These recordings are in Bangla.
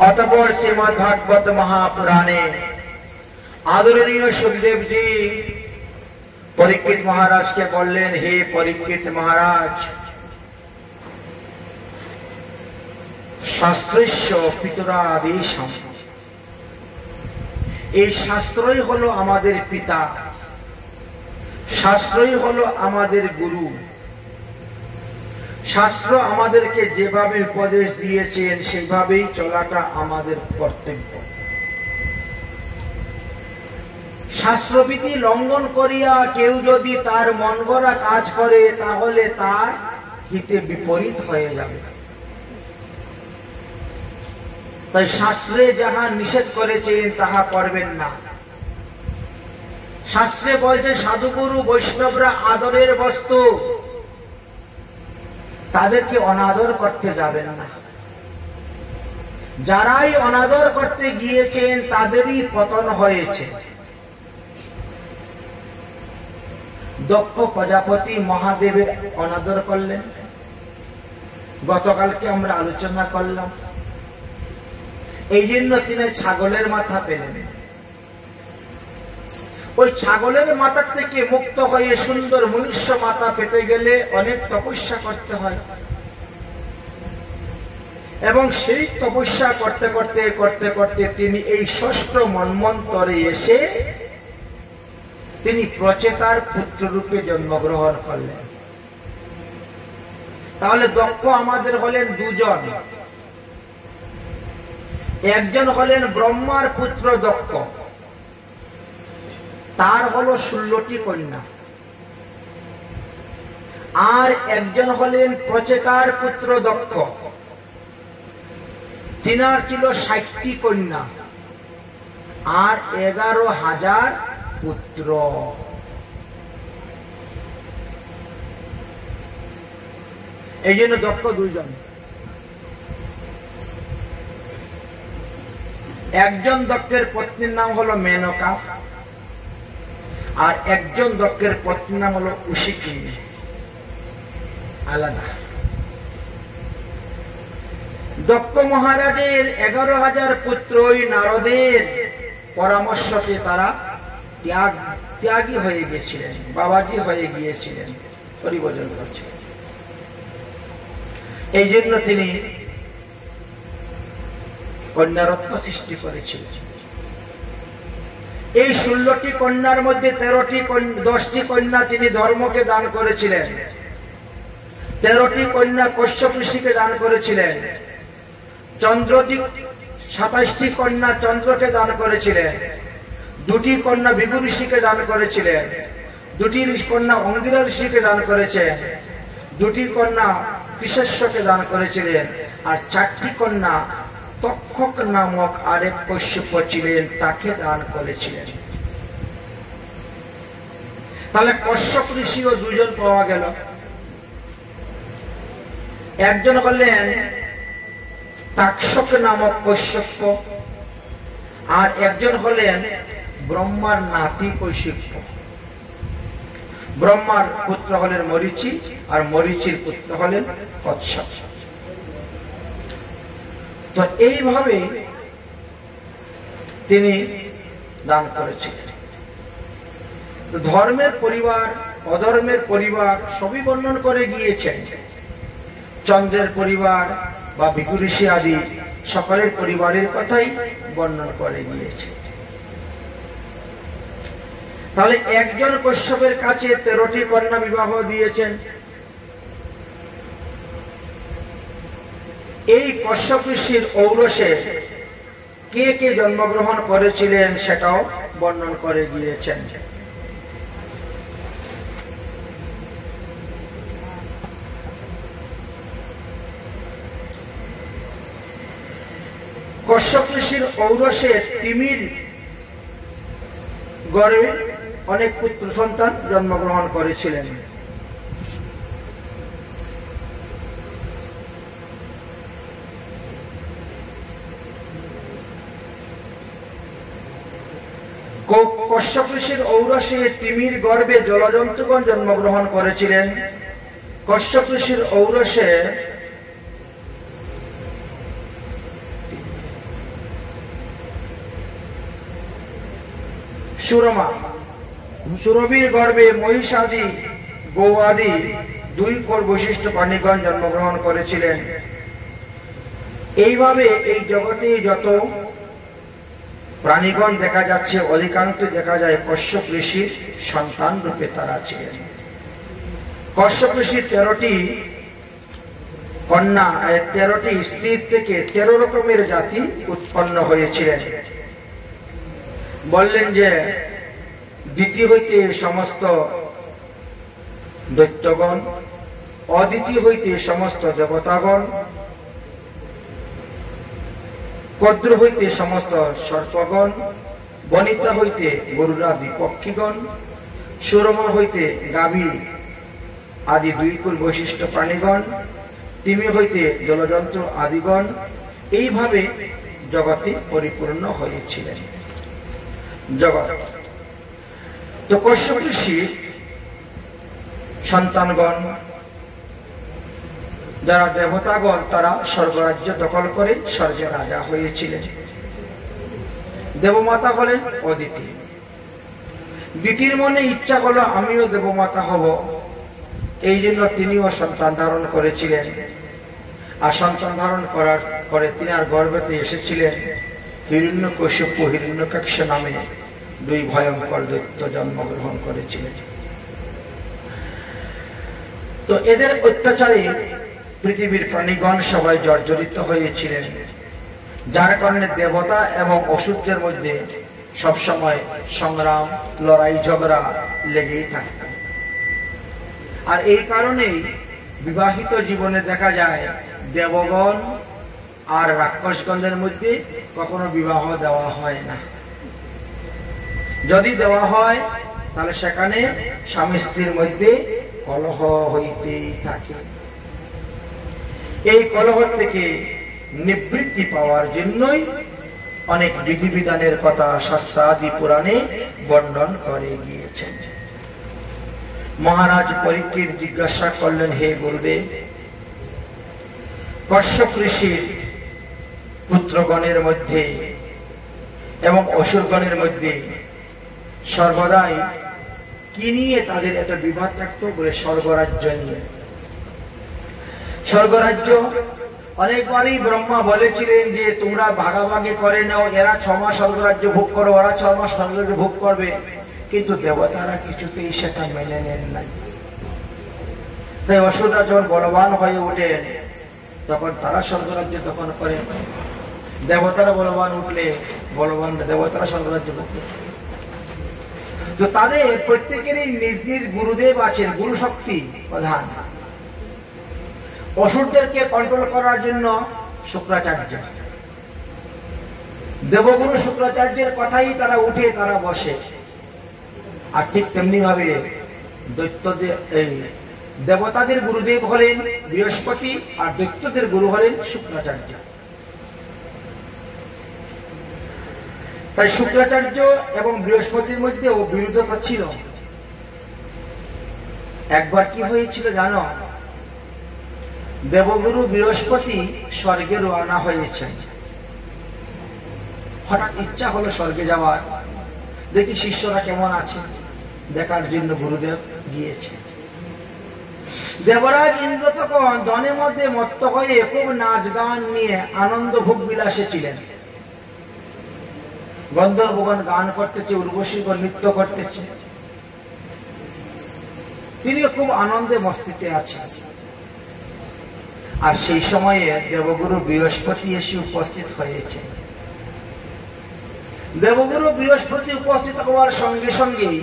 অতঃপর শ্রীমদ্ ভাগবত মহাপুরাণে আদরণীয় সুখদেবজি পরীক্ষিত মহারাজকে বললেন, হে পরীক্ষিত মহারাজ, শাস্ত্রস্য পিতরাদেশম, এই শাস্ত্রই হলো আমাদের পিতা, শাস্ত্রই হলো আমাদের গুরু। শাস্ত্র আমাদেরকে যেভাবে উপদেশ দিয়েছেন সেইভাবেই চলাটা আমাদের কর্তব্য। শাস্ত্রবিধি লঙ্ঘন করিয়া কেউ যদি তার মন গড়া কাজ করে তাহলে তার হিতে বিপরীত হয়ে যাবে। তাই শাস্ত্রে যাহা নিষেধ করেছেন তাহা করবেন না। শাস্ত্রে বলছে সাধুগুরু বৈষ্ণবরা আদরের বস্তু, তাদেরকে অনাদর করতে যাবেন না। যারাই অনাদর করতে গিয়েছেন তাদেরই পতন হয়েছে। দক্ষ প্রজাপতি মহাদেবের অনাদর করলেন, গতকালকে আমরা আলোচনা করলাম। এই জন্য তিনি ছাগলের মাথা পেলেন। ওই ছাগলের মাথা থেকে মুক্ত হয়ে সুন্দর মনুষ্য মাথা পেতে গেলে অনেক তপস্যা করতে হয়, এবং সেই তপস্যা করতে করতে করতে করতে তিনি এই ষষ্ঠ মন্বন্তরে এসে তিনি প্রচেতার পুত্র রূপে জন্মগ্রহণ করলেন। তাহলে দক্ষ আমাদের হলেন দুজন। একজন হলেন ব্রহ্মার পুত্র দক্ষ, তার হলো 16টি কন্যা। আর একজন হলেন প্রচেতার পুত্র দক্ষ, তিনার ছিল 60টি কন্যা আর 11,000 পুত্র। এই জন্য দক্ষ দুইজন। একজন দক্ষের পত্নীর নাম হলো মেনকা, আর একজন দক্ষের পত্নীর নাম হলো উশিকিনী, আলাদা। দক্ষ মহারাজের 11,000 পুত্রই নারদের পরামর্শতে তারা ত্যাগী হয়ে গিয়েছিলেন, বাবাজি হয়ে গিয়েছিলেন, পরিবর্তন করছিলেন। এই জন্য তিনি কন্যারত্ন সৃষ্টি করেছিলেন। এই 16টি কন্যার মধ্যে 10টি কন্যা তিনি ধর্মকে দান করেছিলেন, 13টি কন্যা কশ্যপ ঋষিকে দান করেছিলেন, 27টি কন্যা চন্দ্রকে দান করেছিলেন, 2টি কন্যা ভৃগু ঋষিকে দান করেছিলেন, 2টি কন্যা অঙ্গিরা ঋষিকে দান করেছেন, 2টি কন্যা কৃষস্যকে দান করেছিলেন, আর 4টি কন্যা তক্ষক নামক আরেক কশ্যপ ছিলেন, তাকে দান করেছিলেন। তাহলে কশ্যপ ঋষিও দুজন পাওয়া গেল। একজন হলেন তাক্ষক নামক কশ্যপ, আর একজন হলেন ব্রহ্মার নাতি কৌশিক। ব্রহ্মার পুত্র হলেন মরীচি, আর মরীচির পুত্র হলেন কচ্ছপ। তো এইভাবে তিনি দান করেছিলেন। ধর্মের পরিবার, অধর্মের পরিবার সবই বর্ণন করে গিয়েছেন। চন্দ্রের পরিবার বা ভৃগু ঋষি আদি সকলের পরিবারের কথাই বর্ণন করে গিয়েছে। তাহলে একজন কশ্যপের কাছে 13টি কন্যা বিবাহ দিয়েছেন। এই কশ্যপ ঋষির ঔরসে কে কে জন্মগ্রহণ করেছিলেন সেটাও বর্ণন করে গিয়েছেন। কশ্যপ ঋষির ঔরসে তিমির গর্ভে অনেক পুত্র সন্তান জন্মগ্রহণ করেছিলেন। কশ্যপ ঋষির ঔরসে তিমির গর্ভে জলজন্তুগণ জন্মগ্রহণ করেছিলেন। কশ্যপ ঋষির ঔরসে সুরমা, সুরভির গর্ভে মহিষাদি গৌ আদি 2 কর বৈশিষ্ট প্রাণীগণ জন্মগ্রহণ করেছিলেন। এইভাবে এই জগতে যত প্রাণীগণ দেখা যাচ্ছে অধিকাংশ দেখা যায় কশ্যপ ঋষির সন্তান রূপে তারা ছিলেন। কশ্যপ ঋষির 13টি কন্যা, 13টি স্ত্রীর থেকে 13 রকমের জাতি উৎপন্ন হয়েছিলেন। বললেন যে দ্বিতীয় হইতে সমস্ত দৈত্যগণ, অদ্বিতীয় হইতে সমস্ত দেবতাগণ, কদ্র হইতে সমস্ত সর্পগণ, বনিতা হইতে গরুরা বিপক্ষীগণ, সুরমা হইতে গাভী আদি 2 কুল বৈশিষ্ট্য প্রাণীগণ, তিমি হইতে জলযন্ত্র আদিগণ, এইভাবে জগতে পরিপূর্ণ হয়েছিলেন জগৎ। তো কশ্যপ ঋষির সন্তানগণ যারা দেবতাগণ তারা স্বর্গরাজ্য দখল করে স্বর্গের রাজা হয়েছিলেন। দেবমাতা হলেন অদিতি। দিতির মনে ইচ্ছা হলো আমিও দেবমাতা হব, এই জন্য তিনিও সন্তান ধারণ করেছিলেন। আর সন্তান ধারণ করার পরে তিনি আর গর্ভে এসেছিলেন হিরণ্যকশিপু, হিরণ্যকক্ষ নামে 2 ভয়ঙ্কর দৈত্য জন্মগ্রহণ করেছিলেন। তো এদের অত্যাচারে পৃথিবীর প্রাণীগণ সবাই জর্জরিত হয়েছিলেন, যার কারণে দেবতা এবং অসুরদের মধ্যে সবসময় সংগ্রাম, লড়াই ঝগড়া লেগেই থাকত। আর এই কারণেই বিবাহিত জীবনে দেখা যায় দেবগণ আর রাক্ষসগণের মধ্যে কখনো বিবাহ দেওয়া হয় না। যদি দেওয়া হয় তাহলে সেখানে স্বামী স্ত্রীর মধ্যে কলহ হইতেই থাকে। এই কলহ থেকে নিবৃত্তি পাওয়ার জন্যই অনেক বিধিবিধানের কথা শাস্ত্রাদি পুরাণে বর্ণন করে গিয়েছেন। মহারাজ পরীক্ষিত জিজ্ঞাসা করলেন, হে গুরুদেব, কশ্যপ ঋষির পুত্রগণের মধ্যে এবং অসুরগণের মধ্যে সর্বদাই কি নিয়ে তাদের এত বিবাদ থাকতো? বলে স্বর্গরাজ্য নিয়ে। স্বর্গরাজ্য অনেকবারই ব্রহ্মা বলেছিলেন যে তোমরা ভাগাভাগি করে নাও, এরা 6 মাস স্বর্গরাজ্য ভোগ করো, ওরা 6 মাস স্বর্গরাজ্য ভোগ করবে, কিন্তু দেবতারা কিছুতেই সেটা মেনে নেন নাই। তাই অসুররা যখন বলবান হয়ে ওঠেন তখন তারা স্বর্গরাজ্য দখল করে, দেবতারা বলবান উঠলে দেবতারা স্বর্গরাজ্য ভোগ করে। তো তাদের প্রত্যেকেরই নিজ নিজ গুরুদেব আছেন, গুরু শক্তি প্রধান। অসুরদেরকে কন্ট্রোল করার জন্য শুক্রাচার্য, দেবগুরু শুক্রাচার্যের কথাই তারা উঠে তারা বসে। আর ঠিক তেমনি ভাবে দৈত্যদের দেবতাদের গুরুদেব হলেন বৃহস্পতি আর দৈত্যদের গুরু হলেন শুক্রাচার্য। তাই শুক্রাচার্য এবং বৃহস্পতির মধ্যেও বিরোধতা ছিল। একবার কি হয়েছিল জানো? দেবগুরু বৃহস্পতি স্বর্গে রওনা হয়েছেন। হঠাৎ ইচ্ছা হলো স্বর্গে যাওয়ার, দেখি শিষ্যরা কেমন আছে দেখার জন্য গুরুদেব গিয়েছে। দেবরাজ ইন্দ্র তখন ধনের মধ্যে মত্ত হয়ে খুব নাচ গান নিয়ে আনন্দ ভোগ বিলাসে ছিলেন। গন্ধর্বগণ গান করতেছে, উর্বশীগণ নৃত্য করতেছে, তিনি খুব আনন্দে মস্তিতে আছেন। আর সেই সময়ে দেবগুরু বৃহস্পতি এসে উপস্থিত হয়েছে। দেবগুরু বৃহস্পতি উপস্থিত হওয়ার সঙ্গে সঙ্গেই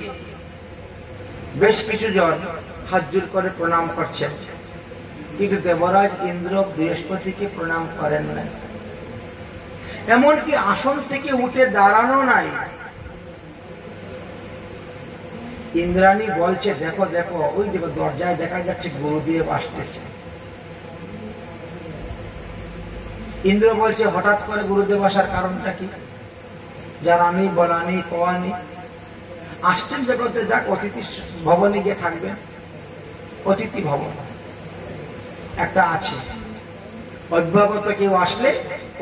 বেশ কিছু জন হাত জোড় করে প্রণাম করছেন, কিন্তু দেবরাজ ইন্দ্র বৃহস্পতিকে প্রণাম করেন না। এমনকি আসন থেকে উঠে দাঁড়ানো নাই। ইন্দ্রাণী বলছে, দেখো দেখো, ওই দেখো দরজায় দেখা যাচ্ছে গুরুদেব আসতেছে। ইন্দ্র বলছে, হঠাৎ করে গুরুদেব আসার কারণটা কি? জানানি, বলানি, কোয়ানি, আসছেন জগতে, যাক অতিথি ভবনে গিয়ে থাকবে। অতিথি ভবন একটা আছে, অভ্যাগত কেউ আসলে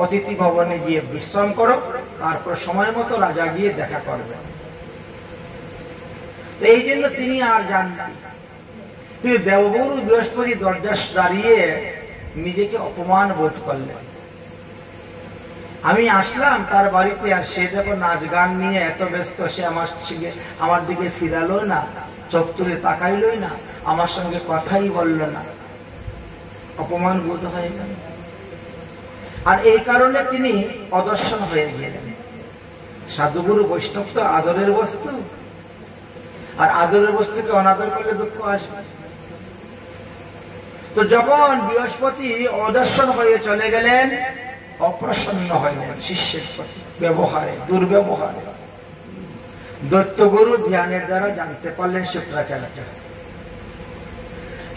অতিথি ভবনে গিয়ে বিশ্রাম করো, তারপর সময় মতো রাজা গিয়ে দেখা করবে। এই জন্য তিনি আর যান না। তিনি দেবগুরু বৃহস্পতি দরজা দাঁড়িয়ে নিজেকে অপমান বোধ করলেন। আমি আসলাম তার বাড়িতে, আর সে যখন নাচ গান নিয়ে এত ব্যস্ত, সে আমার দিকে ফিরালো না, চোখ তুলে তাকাইলই না, আমার সঙ্গে কথাই বলল না। অপমান বোধ হয়ে গেল। আর এই কারণে তিনি অদর্শন হয়ে গেলেন। সাধুগুরু বৈষ্ণব তো আদরের বস্তু, আর আদরের বস্তুকে অনাদর করলে দুঃখ আসবে। তো যখন বৃহস্পতি অদর্শন হয়ে চলে গেলেন, অপ্রসন্ন হইলেন শিষ্যের প্রতি, ব্যবহারে, দুর্ব্যবহারে। দৈত্যগুরু ধ্যানের দ্বারা জানতে পারলেন শুক্রাচার্য।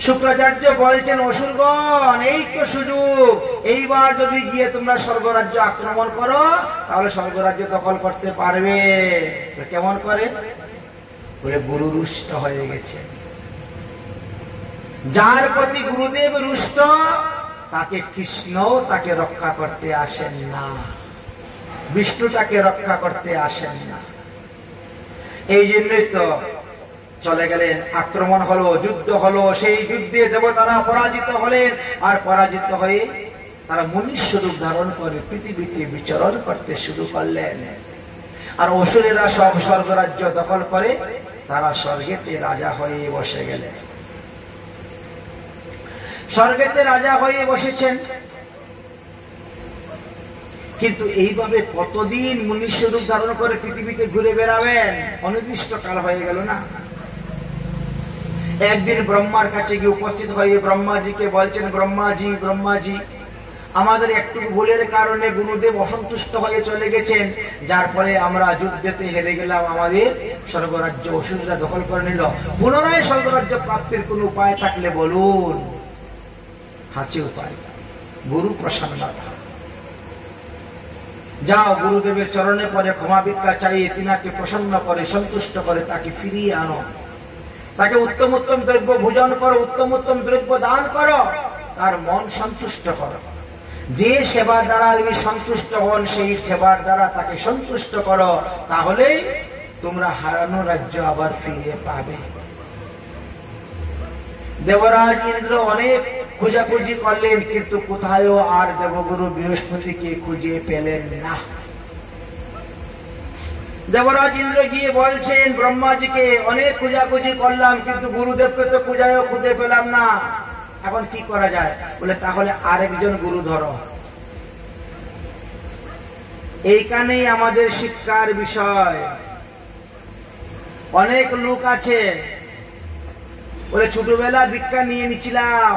শুক্রাচার্য বলছেন, অসুরগণ, এই তো সুযোগ, এইবার যদি গিয়ে তোমরা স্বর্গরাজ্য আক্রমণ করো তাহলে স্বর্গরাজ্য দখল করতে পারবে। কেমন করে? গুরু রুষ্ট হয়ে গেছে। যার প্রতি গুরুদেব রুষ্ট, তাকে কৃষ্ণ তাকে রক্ষা করতে আসেন না, বিষ্ণু তাকে রক্ষা করতে আসেন না। এই জন্যই তো চলে গেলেন, আক্রমণ হলো, যুদ্ধ হলো। সেই যুদ্ধে দেবতারা পরাজিত হলেন, আর পরাজিত হয়ে তারা মনুষ্য রূপ ধারণ করে পৃথিবীতে বিচরণ করতে শুরু করলেন। আর অসুরেরা সব স্বর্গরাজ্য দখল করে তারা স্বর্গেতে রাজা হয়ে বসে গেলেন। স্বর্গেতে রাজা হয়ে বসেছেন, কিন্তু এইভাবে কতদিন মনুষ্য রূপ ধারণ করে পৃথিবীতে ঘুরে বেড়াবেন? অনির্দিষ্ট কাল হয়ে গেল না? একদিন ব্রহ্মার কাছে গিয়ে উপস্থিত হয়ে ব্রহ্মাজিকে বলছেন, ব্রহ্মাজি, আমাদের একটু ভুলের কারণে গুরুদেব অসন্তুষ্ট হয়ে চলে গেছেন, যার ফলে আমরা যুদ্ধেতে হেরে গেলাম, আমাদের স্বর্গরাজ্য অসুররা দখল করে নিল। পুনরায় স্বর্গরাজ্য প্রাপ্তির কোন উপায় থাকলে বলুন। হাঁচি উপায়, গুরু প্রসন্নতা। যাও, গুরুদেবের চরণে পরে ক্ষমা ভিক্ষা চাইয়ে তিনাকে প্রসন্ন করে, সন্তুষ্ট করে তাকে ফিরিয়ে আনো। তাকে উত্তম উত্তম দ্রব্য ভোজন করো, উত্তম উত্তম দ্রব্য দান করো, তার মন সন্তুষ্ট করো। যে সেবার দ্বারা তিনি সন্তুষ্ট হন, সেই সেবার দ্বারা তাকে সন্তুষ্ট করো, তাহলেই তোমরা হারানো রাজ্য আবার ফিরে পাবে। দেবরাজ ইন্দ্র অনেক খোঁজাখুঁজি করলেন, কিন্তু কোথায়ও আর দেবগুরু বৃহস্পতিকে খুঁজে পেলেন না। দেবরাজ ইন্দ্র গিয়ে বলছেন ব্রহ্মাজিকে, অনেক খোঁজাখুঁজি করলাম, কিন্তু গুরুদেবকে তো খুঁজে পেলাম না, এখন কি করা যায়? বলে, তাহলে আরেকজন গুরু ধরো। এইখানেই আমাদের শিক্ষার বিষয়। অনেক লোক আছে বলে, ছোটবেলা দীক্ষা নিয়ে নিছিলাম,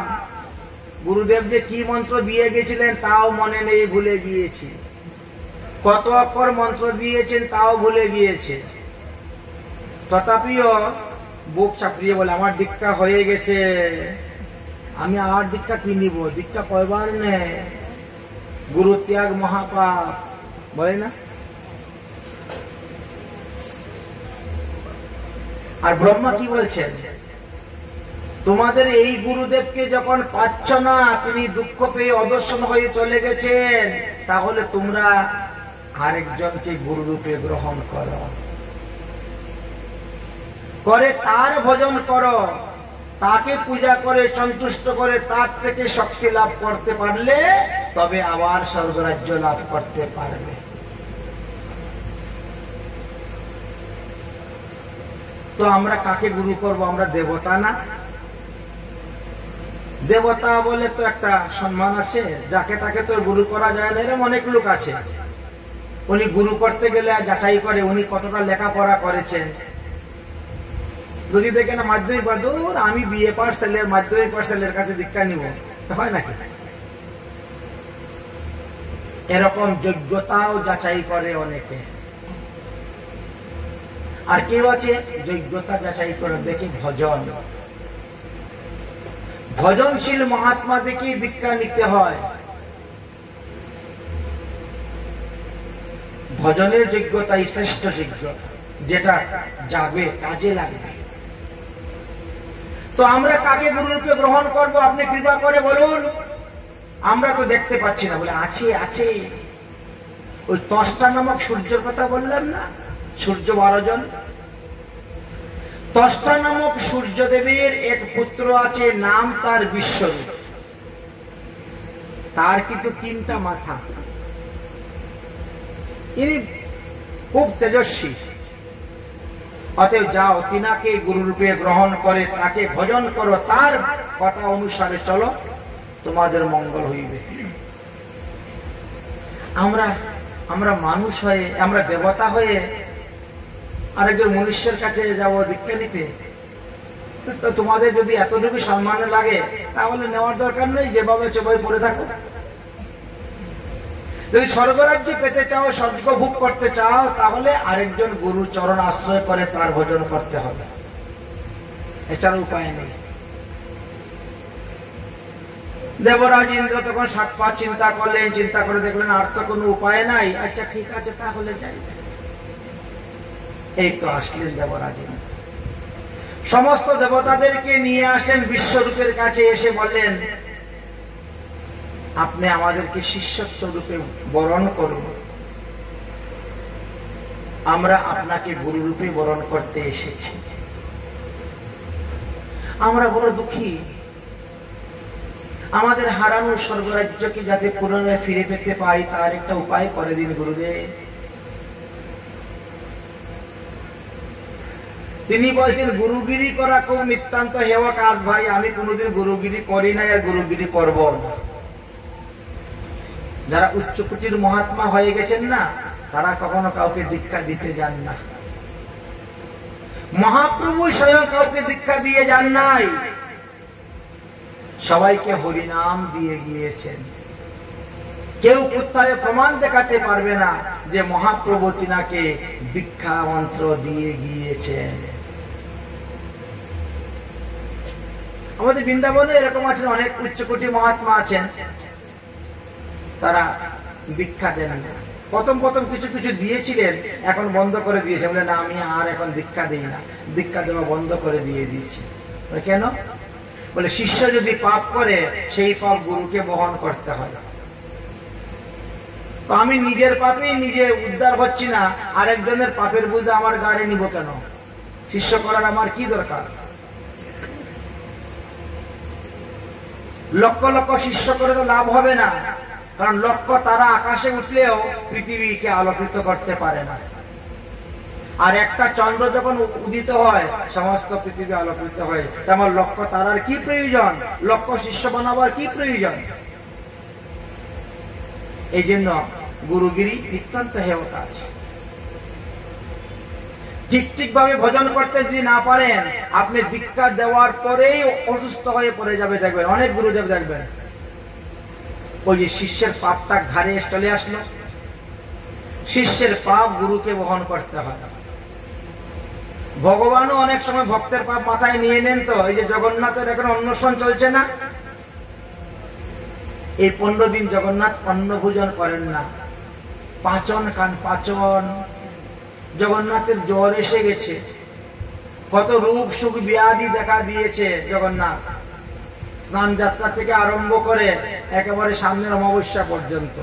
গুরুদেব যে কি মন্ত্র দিয়ে গেছিলেন তাও মনে নেই, ভুলে গিয়েছি। কত অক্ষর মন্ত্র দিয়েছেন তাও ভুলে গিয়েছে। তথাপিও বুক চাপড়িয়ে বলে, আমার দীক্ষা হয়ে গেছে, আমি আর দীক্ষা কি নিব? দীক্ষা কয়বার নেয়? গুরু ত্যাগ মহাপাপ বলে না? আর ব্রহ্মা কি বলছেন? তোমাদের এই গুরুদেবকে যখন পাচ্ছ না, তিনি দুঃখ পেয়ে অদর্শন হয়ে চলে গেছেন, তাহলে তোমরা আরেকজনকে গুরু রূপে গ্রহণ করো, করে তার ভজন করো, তাকে পূজা করে সন্তুষ্ট করে তার থেকে শক্তি লাভ করতে পারলে তবে আবার স্বর্গরাজ্য লাভ করতে পারবে। তো আমরা কাকে গুরু করব? আমরা দেবতা না? দেবতা বলে তো একটা সম্মান আছে, যাকে তাকে তো গুরু করা যায় না। এরকম অনেক লোক আছে, উনি গুরু করতে গেলে যাচাই করে উনি কতটা লেখাপড়া করেছেন। যদি দেখে না মাধ্যমিক পাস, দূর আমি বিএ পাস ছেলের, মাধ্যমিক পাস ছেলের কাছে দীক্ষা নিব, হয় নাকি? এরকম যোগ্যতাও যাচাই করে অনেকে। আর কেউ আছে যোগ্যতা যাচাই করে দেখে ভজন, ভজনশীল মহাত্মা দেখে দীক্ষা নিতে হয়। ভজনের যোগ্যতাই শ্রেষ্ঠ যোগ্যতা, যেটা যাবে, কাজে লাগবে। তো আমরা কাকে গুরুরূপে গ্রহণ করব? আপনি কৃপা করে বলুন। আমরা তো দেখতে পাচ্ছি না। বলে, আছে। ওই ত্বষ্টা নামক সূর্যের কথা বললাম না, সূর্য 12 জন। ত্বষ্টা নামক সূর্যদেবের এক পুত্র আছে, নাম তার বিশ্বরূপ। তার কিন্তু 3টা মাথা। ইনি খুব তেজস্বী। অতএব যাও, তিনাকে গুরুরূপে গ্রহণ করে তাকে ভজন করো, তার কথা অনুসারে চলো, তোমাদের মঙ্গল হইবে। আমরা মানুষ হয়ে, আমরা দেবতা হয়ে আরেকজন মনুষ্যের কাছে যাব দীক্ষা নিতে, তো তোমাদের যদি এতটুকু সম্মান লাগে তাহলে নেওয়ার দরকার নেই, যেভাবে সেভাবে পড়ে থাকো। যদি স্বর্গরাজ্য পেতে চাও, স্বর্গ ভোগ করতে চাও, তাহলে আরেকজন গুরুর চরণ আশ্রয় করে তার ভজন করতে হবে, এছাড়া উপায় নেই। দেবরাজ ইন্দ্র তখন 7 পা চিন্তা করলেন, চিন্তা করে দেখলেন আর তো কোনো উপায় নাই। আচ্ছা ঠিক আছে, তাহলে যাই। এই তো আসলেন দেবরাজ ইন্দ্র, সমস্ত দেবতাদেরকে নিয়ে আসলেন বিশ্বরূপের কাছে। এসে বললেন, আপনি আমাদেরকে শিষ্যত্ব রূপে বরণ করুন, আমরা আপনাকে গুরু রূপে বরণ করতে এসেছি। আমরা বড় দুঃখী, আমাদের হারানো স্বর্গরাজ্যকে যাতে পুনরায় ফিরে পেতে পাই তার একটা উপায় করে দিন গুরুদেব। তিনি বলছেন, গুরুগিরি করা খুব নিতান্ত হেয় কাজ ভাই, আমি কোনোদিন গুরুগিরি করি নাই আর গুরুগিরি করব না। যারা উচ্চকোটির মহাত্মা হয়ে গেছেন না, তারা কখনো কাউকে দীক্ষা দিতে যান না। মহাপ্রভু স্বয়ং কাউকে দীক্ষা দিয়ে যান নাই, সবাইকে হরিনাম দিয়ে গিয়েছেন। কেউ কোথায় প্রমাণ দেখাতে পারবে না যে মহাপ্রভু তিনাকে দীক্ষা মন্ত্র দিয়ে গিয়েছেন। আমাদের বৃন্দাবনে এরকম আছেন, অনেক উচ্চকোটি মহাত্মা আছেন, তারা দীক্ষা দেন না। প্রথম কিছু কিছু দিয়েছিলেন, এখন বন্ধ করে দিয়েছে। বলে না, আমি আর এখন দীক্ষা দিই না, দীক্ষা দেওয়া বন্ধ করে দিয়ে দিয়েছি। কেন? বলে শিষ্য যদি পাপ করে সেই পাপ গুরুকে বহন করতে হয়। তো আমি নিজের পাপে নিজে উদ্ধার হচ্ছি না, আরেকজনের পাপের বোঝা আমার গাড়ি নিব কেন? শিষ্য করার আমার কি দরকার? লক্ষ লক্ষ শিষ্য করে তো লাভ হবে না, কারণ লক্ষ তারা আকাশে উঠলেও পৃথিবীকে আলোকিত করতে পারে না। আর একটা চন্দ্র যখন উদিত হয় সমস্ত পৃথিবী আলোকিত হয়। তেমন লক্ষ তারার কি প্রয়োজন? লক্ষ শিষ্য বানাবার কি প্রয়োজন? এই জন্য গুরুগিরি নিতান্ত হেয় কাজ। ঠিক ভাবে ভজন করতে যদি না পারেন, আপনি দীক্ষা দেওয়ার পরেই অসুস্থ হয়ে পড়ে যাবে। দেখবেন অনেক গুরুদেব দেখবেন ওই যে শিষ্যের পাপটা ঘাড়ে চলে আসলো, শিষ্যের পাপ গুরুকে বহন করতে হয়। ভগবানও অনেক সময় ভক্তের পাপ মাথায় নিয়ে নেন। তো এই যে জগন্নাথের এখন অন্নশন চলছে না, এই 15 দিন জগন্নাথ অন্ন ভোজন করেন না, পাচন খান, পাচন। জগন্নাথের জ্বর এসে গেছে, কত রূপ সুখ ব্যাধি দেখা দিয়েছে জগন্নাথ, স্নান যাত্রা থেকে আরম্ভ করে একেবারে সামনের অমাবস্যা পর্যন্ত।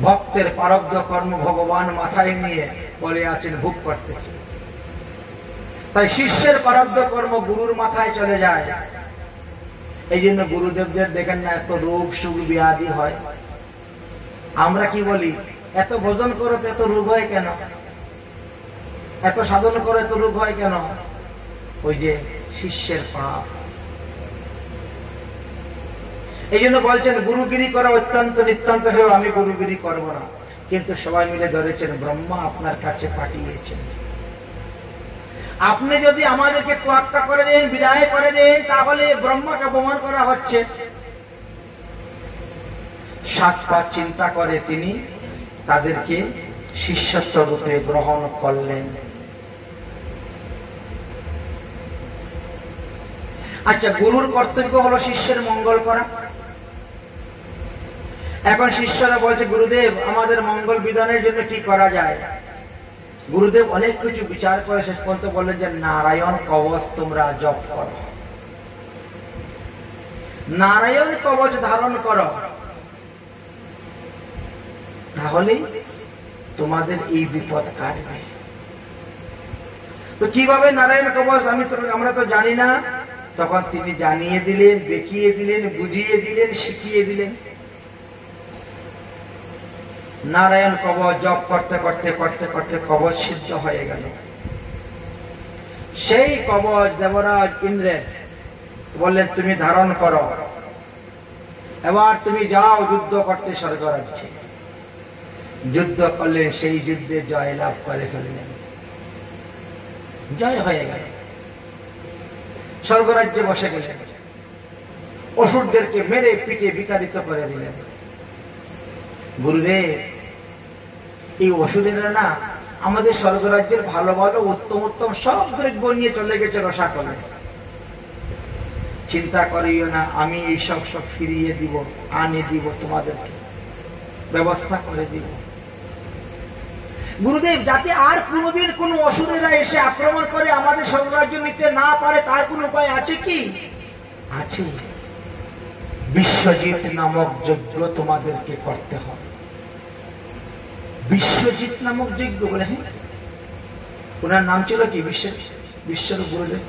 ভক্তের প্রারব্ধ কর্ম ভগবান মাথায় নিয়ে পড়ে আছেন, ভোগ করতেছে। তাই শিষ্যের প্রারব্ধ কর্ম গুরুর মাথায় চলে যায়। এই জন্য গুরুদেবদের দেখেন না এত রোগ সুখ ব্যাধি হয়। আমরা কি বলি, এত ভোজন করো তো এত রোগ হয় কেন? এত সাধন করে এত রোগ হয় কেন? ওই যে শিষ্যের পাপ। এই জন্য বলছেন গুরুগিরি করা অত্যন্ত নিতান্ত হেয়, আমি গুরুগিরি করবো না। কিন্তু সবাই মিলে ধরেছেন, ব্রহ্মা আপনার কাছে পাঠিয়েছেন, আপনি যদি আমাদেরকে তোয়াক্কা করে দেন, বিদায় করে দেন, তাহলে ব্রহ্মাকে অপমান করা হচ্ছে। 7 পা চিন্তা করে তিনি তাদেরকে শিষ্যত্ব রূপে গ্রহণ করলেন। আচ্ছা, গুরুর কর্তব্য হলো শিষ্যের মঙ্গল করা। এখন শিষ্যরা বলছে, গুরুদেব আমাদের মঙ্গল বিধানের জন্য কি করা যায়? গুরুদেব অনেক কিছু বিচার করে শেষ পর্যন্ত বললেন যে নারায়ণ কবচ তোমরা জপ করো, নারায়ণ কবচ ধারণ করো, তাহলে তোমাদের এই বিপদ কাটবে। তো কিভাবে নারায়ণ কবচ আমরা তো জানি না। তখন তিনি জানিয়ে দিলেন, দেখিয়ে দিলেন, বুঝিয়ে দিলেন, শিখিয়ে দিলেন। নারায়ণ কবচ জপ করতে করতে করতে করতে কবচ সিদ্ধ হয়ে গেল। সেই কবচ দেবরাজ ইন্দ্রের বললেন, তুমি ধারণ করো, এবার তুমি যাও যুদ্ধ করতে স্বর্গরাজ্যে। যুদ্ধ করলেন, সেই যুদ্ধে জয় লাভ করে ফেললেন, জয় হয়ে গেল। স্বর্গরাজ্যে বসে গেলেন, অসুরদেরকে মেরে পিটে বিতাড়িত করে দিলেন। গুরুদেব, এই অসুরেরা না আমাদের স্বর্গরাজ্যের ভালো ভালো উত্তম উত্তম সব দ্রব্য নিয়ে চলে গেছে রসাতলে। চিন্তা করিও না, আমি এই সব ফিরিয়ে দিব, আনে দিব, তোমাদেরকে ব্যবস্থা করে দিব। গুরুদেব, যাতে আর কোনদিন কোন অসুরেরা এসে আক্রমণ করে আমাদের স্বর্গরাজ্য নিতে না পারে, তার কোন উপায় আছে কি? আছে। বিশ্বজিৎ নামক যজ্ঞ তোমাদেরকে করতে হবে। বিশ্বজিৎ নামক যজ্ঞ বলে, হ্যাঁ, ওনার নাম ছিল কি? বিশ্বের গুরুদেব।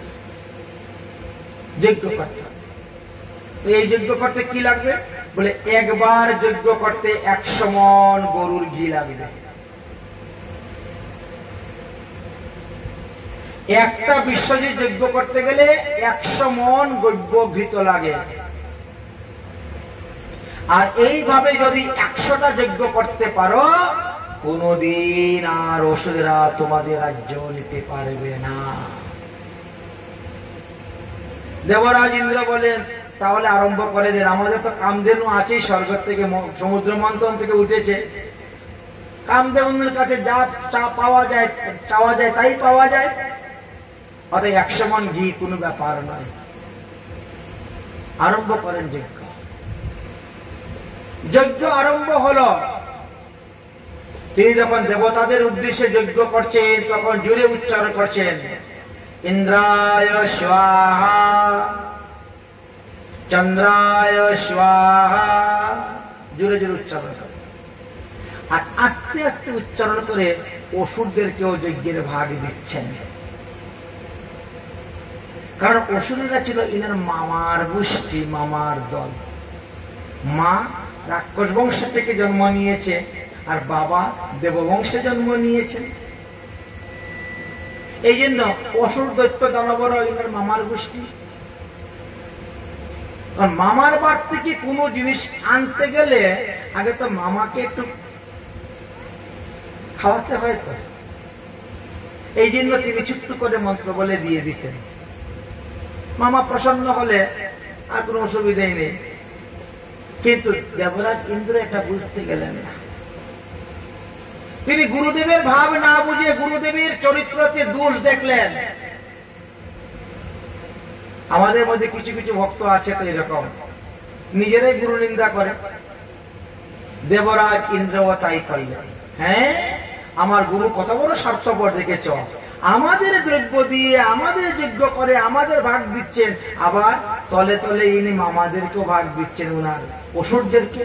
যজ্ঞ করতে, এই যজ্ঞ করতে কি লাগবে? বলে একবার যজ্ঞ করতে 100 মণ গরুর ঘি লাগবে। একটা বিশ্বজিৎ যজ্ঞ করতে গেলে 100 মণ গব্য ঘৃত লাগে। আর এইভাবে যদি 100টা যজ্ঞ করতে পারো, কোনদিন আর অসুরেরা তোমাদের রাজ্য নিতে পারবে না। দেবরাজ ইন্দ্র বলেন, তাহলে আরম্ভ করে দেন। আমাদের তো কামধেনু আছেই, স্বর্গ থেকে সমুদ্র মন্থন থেকে উঠেছে। কামধেনুর কাছে যা চাওয়া যায় তাই পাওয়া যায়। অর্থাৎ 100 মণ ঘি কোনো ব্যাপার নয়। আরম্ভ করেন যজ্ঞ। যজ্ঞ আরম্ভ হলো। তিনি যখন দেবতাদের উদ্দেশ্যে যজ্ঞ করছেন, তখন জোরে উচ্চারণ করছেন, ইন্দ্রায় স্বাহা, চন্দ্রায় স্বাহা, জোরে জোরে উচ্চারণ করে। আর আস্তে আস্তে উচ্চারণ করে অসুরদেরকেও যজ্ঞের ভাগ দিচ্ছেন। কারণ অসুরেরা ছিল ইনার মামার গোষ্ঠী, মামার দল। মা রাক্ষস বংশ থেকে জন্ম নিয়েছে, আর বাবা দেববংশে জন্ম নিয়েছে। এই জন্য অসুর দৈত্য দানবর ইনার মামার গোষ্ঠী। মামার বাড়ি থেকে কোনো জিনিস আনতে গেলে আগে তো মামাকে একটু খাওয়াতে হয়। তো এই জন্য তিনি ছোট্ট করে মন্ত্র বলে দিয়ে দিতেন। মামা প্রসন্ন হলে আর কোনো অসুবিধাই নেই। কিন্তু দেবরাজ ইন্দ্র এটা বুঝতে গেলেন না। তিনি গুরুদেবের ভাব না বুঝে গুরুদেবের চরিত্রতে দোষ দেখলেন। আমাদের মধ্যে কিছু কিছু ভক্ত আছে তো এরকম, নিজেরাই গুরু নিন্দা করে। দেবরাজ ইন্দ্রও তাই করলেন। হ্যাঁ, আমার গুরু কত বড় স্বার্থপর দেখেছ, আমাদের দ্রব্য দিয়ে আমাদের যজ্ঞ করে আমাদের ভাগ দিচ্ছেন, আবার তলে তলে ইনি মামাদেরকেও ভাগ দিচ্ছেন, উনার অসুরদেরকে।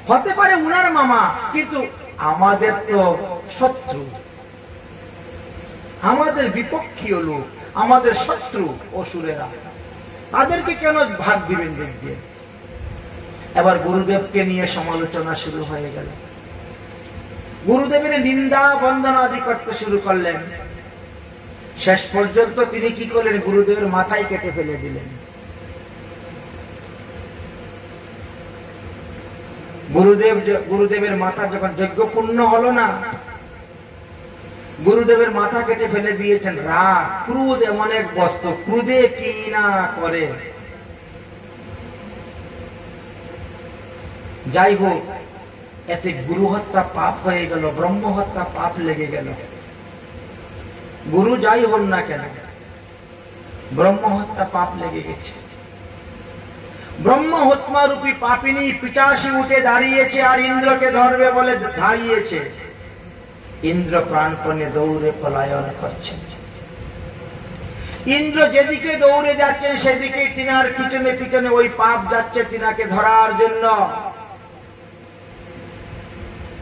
হতে পারে উনার মামা, কিন্তু আমাদের তো শত্রু, আমাদের বিপক্ষীয় লোক, আমাদের শত্রু অসুরেরা, তাদেরকে কেন ভাগ দিবেন দেখবেন। এবার গুরুদেবকে নিয়ে সমালোচনা শুরু হয়ে গেল। গুরুদেবের নিন্দা বন্দনা আদি করতে শুরু করলেন। শেষ পর্যন্ত তিনি কি করলেন? গুরুদেবের মাথায় কেটে ফেলে দিলেন। গুরুদেবের মাথা যখন যজ্ঞ পূর্ণ হলো না, গুরুদেবের মাথা কেটে ফেলে দিয়েছেন। রাগ, ক্রোধ এমন এক বস্তু, ক্রোধে কি না করে। যাই হোক, এতে গুরু হত্যা পাপ হয়ে গেল, ব্রহ্ম হত্যা পাপ লেগে গেল। গুরু যাই হন না কেন, ব্রহ্ম হত্যা পাপ লেগে গেছে। ব্রহ্ম হত্যা রূপী পাপিনী পিচাসী উঠে দাঁড়িয়েছে আর ইন্দ্রকে ধরবে বলে ধাইয়েছে। ইন্দ্র প্রাণপণে দৌড়ে পলায়ন করছেন। ইন্দ্র যেদিকে দৌড়ে যাচ্ছেন সেদিকে তিনার পিছনে পিছনে ওই পাপ যাচ্ছে তিনাকে ধরার জন্য।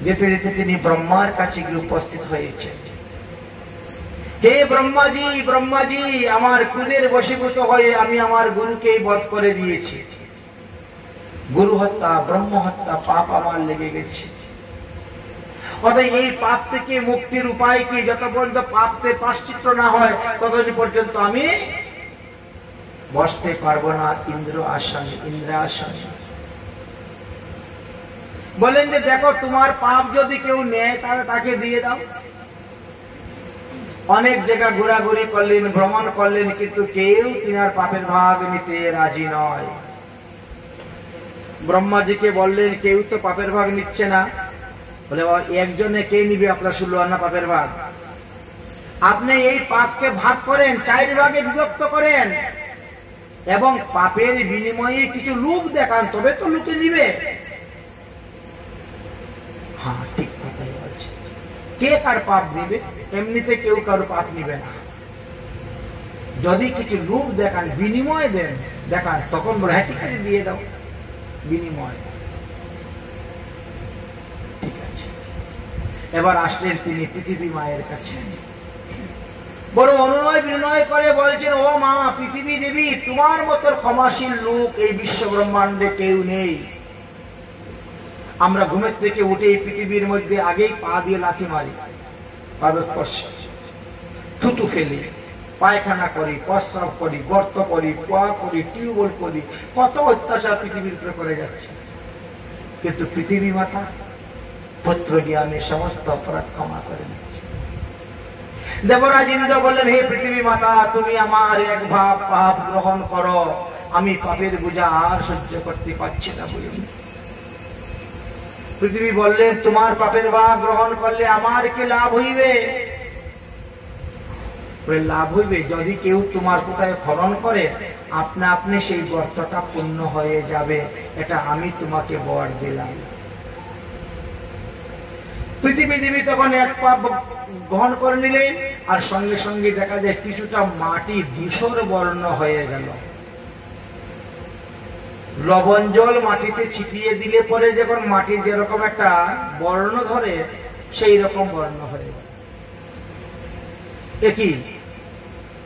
যেতে যেতে তিনি ব্রহ্মার কাছে গিয়ে উপস্থিত হয়েছে। হে ব্রহ্মাজি, ব্রহ্মাজি, আমার ক্রোধের বশীভূত হয়ে আমি আমার গুরুকে বধ করে দিয়েছি। গুরু হত্যা, ব্রহ্ম হত্যা পাপ আমার লেগে গেছে। অতএব এই পাপ থেকে মুক্তির উপায় কি? যত পর্যন্ত পাপতে প্রায়শ্চিত্ত না হয় ততদিন পর্যন্ত আমি বসতে পারবো না ইন্দ্রাসনে। বলেন যে দেখো, তোমার পাপ যদি কেউ নেয় তাহলে তাকে দিয়ে দাও। অনেক জায়গা ঘোরাঘুরি করলেন, ভ্রমণ করলেন, কিন্তু কেউ তিনার পাপের ভাগ নিতে রাজি নয়। ব্রহ্মাজিকে বললেন, কেউ তো পাপের ভাগ নিচ্ছে না। বলে একজনে কে নিবে আপনার 16 আনা পাপের ভাগ? আপনি এই পাপকে ভাগ করেন, 4 ভাগে বিভক্ত করেন এবং পাপের বিনিময়ে কিছু লোক দেখান, তবে তো লোকে নিবে। হ্যাঁ, ঠিক কথাই বলছে। কে কার পাপ নিবে? এমনিতে কেউ কারো পাপ নিবে না। যদি কিছু লোক দেখান, বিনিময় দেন, দেখান, তখন বলে হ্যাঁ ঠিক আছে দিয়ে দাও বিনিময়। ঠিক আছে। এবার আসলেন তিনি পৃথিবী মায়ের কাছে, বড় অনুনয় বিনয় করে বলছেন, ও মা পৃথিবী দেবী, তোমার মতো ক্ষমাশীল লোক এই বিশ্ব ব্রহ্মাণ্ডে কেউ নেই। আমরা ঘুমের থেকে উঠে এই পৃথিবীর মধ্যে আগেই পা দিয়ে লাথি মারি, পাদস্পর্শ, থুতু ফেলি, পায়খানা করি, প্রস্রাব করি, গর্ত করি, কুয়া করি, টিউবওয়েল করি, কত অত্যাচার পৃথিবীর উপরে করে যাচ্ছে। কিন্তু পৃথিবী মাতা পুত্র জ্ঞানে সমস্ত অপরাধ ক্ষমা করে নিচ্ছে। দেবরাজ ইন্দ্র বললেন, হে পৃথিবী মাতা, তুমি আমার এক ভাব পাপ গ্রহণ করো, আমি পাপের বোঝা আর সহ্য করতে পারছি না বলে। পৃথিবী বললেন, তোমার পাপের ভাগ গ্রহণ করলে আমার কি লাভ হইবে? লাভ হইবে যদি কেউ তোমার কোথায় খনন করে, আপনা আপনি সেই গর্তটা পূর্ণ হয়ে যাবে, এটা আমি তোমাকে বর দিলাম। পৃথিবী দেবী তখন এক পাপ গ্রহণ করে নিলেন, আর সঙ্গে সঙ্গে দেখা যায় কিছুটা মাটি ধূসর বর্ণ হয়ে গেল। লবণ জল মাটিতে ছিটিয়ে দিলে পরে যখন মাটি যেরকম একটা বর্ণ ধরে, সেই রকম বর্ণ হয়ে গেল। একই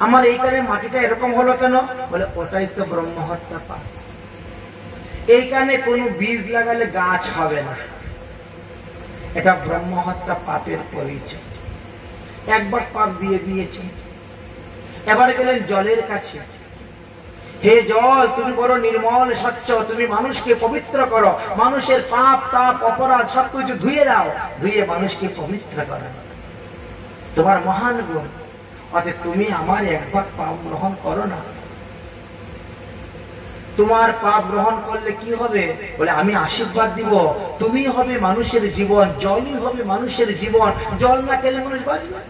আমার এইখানে মাটিটা এরকম হলো কেন? বলে ওটাই তো ব্রহ্ম হত্যা পাপ। এইখানে কোনো বীজ লাগালে গাছ হবে না, এটা ব্রহ্ম হত্যা পাপের পরিচয়। একবার পাপ দিয়ে দিয়েছে। এবার গেলেন জলের কাছে, হে জল, তুমি বড় নির্মল স্বচ্ছ, তুমি মানুষকে পবিত্র করো, মানুষের পাপ তাপ অপরাধ সবকিছু ধুয়ে দাও, ধুয়ে মানুষকে পবিত্র করো, তোমার মহান গুণ। অতএব তুমি আমার একবার পাপ গ্রহণ করো না। তোমার পাপ গ্রহণ করলে কি হবে? বলে আমি আশীর্বাদ দিব, তুমি হবে মানুষের জীবন, জলই হবে মানুষের জীবন। জল না খেলে মানুষ বাঁচবে,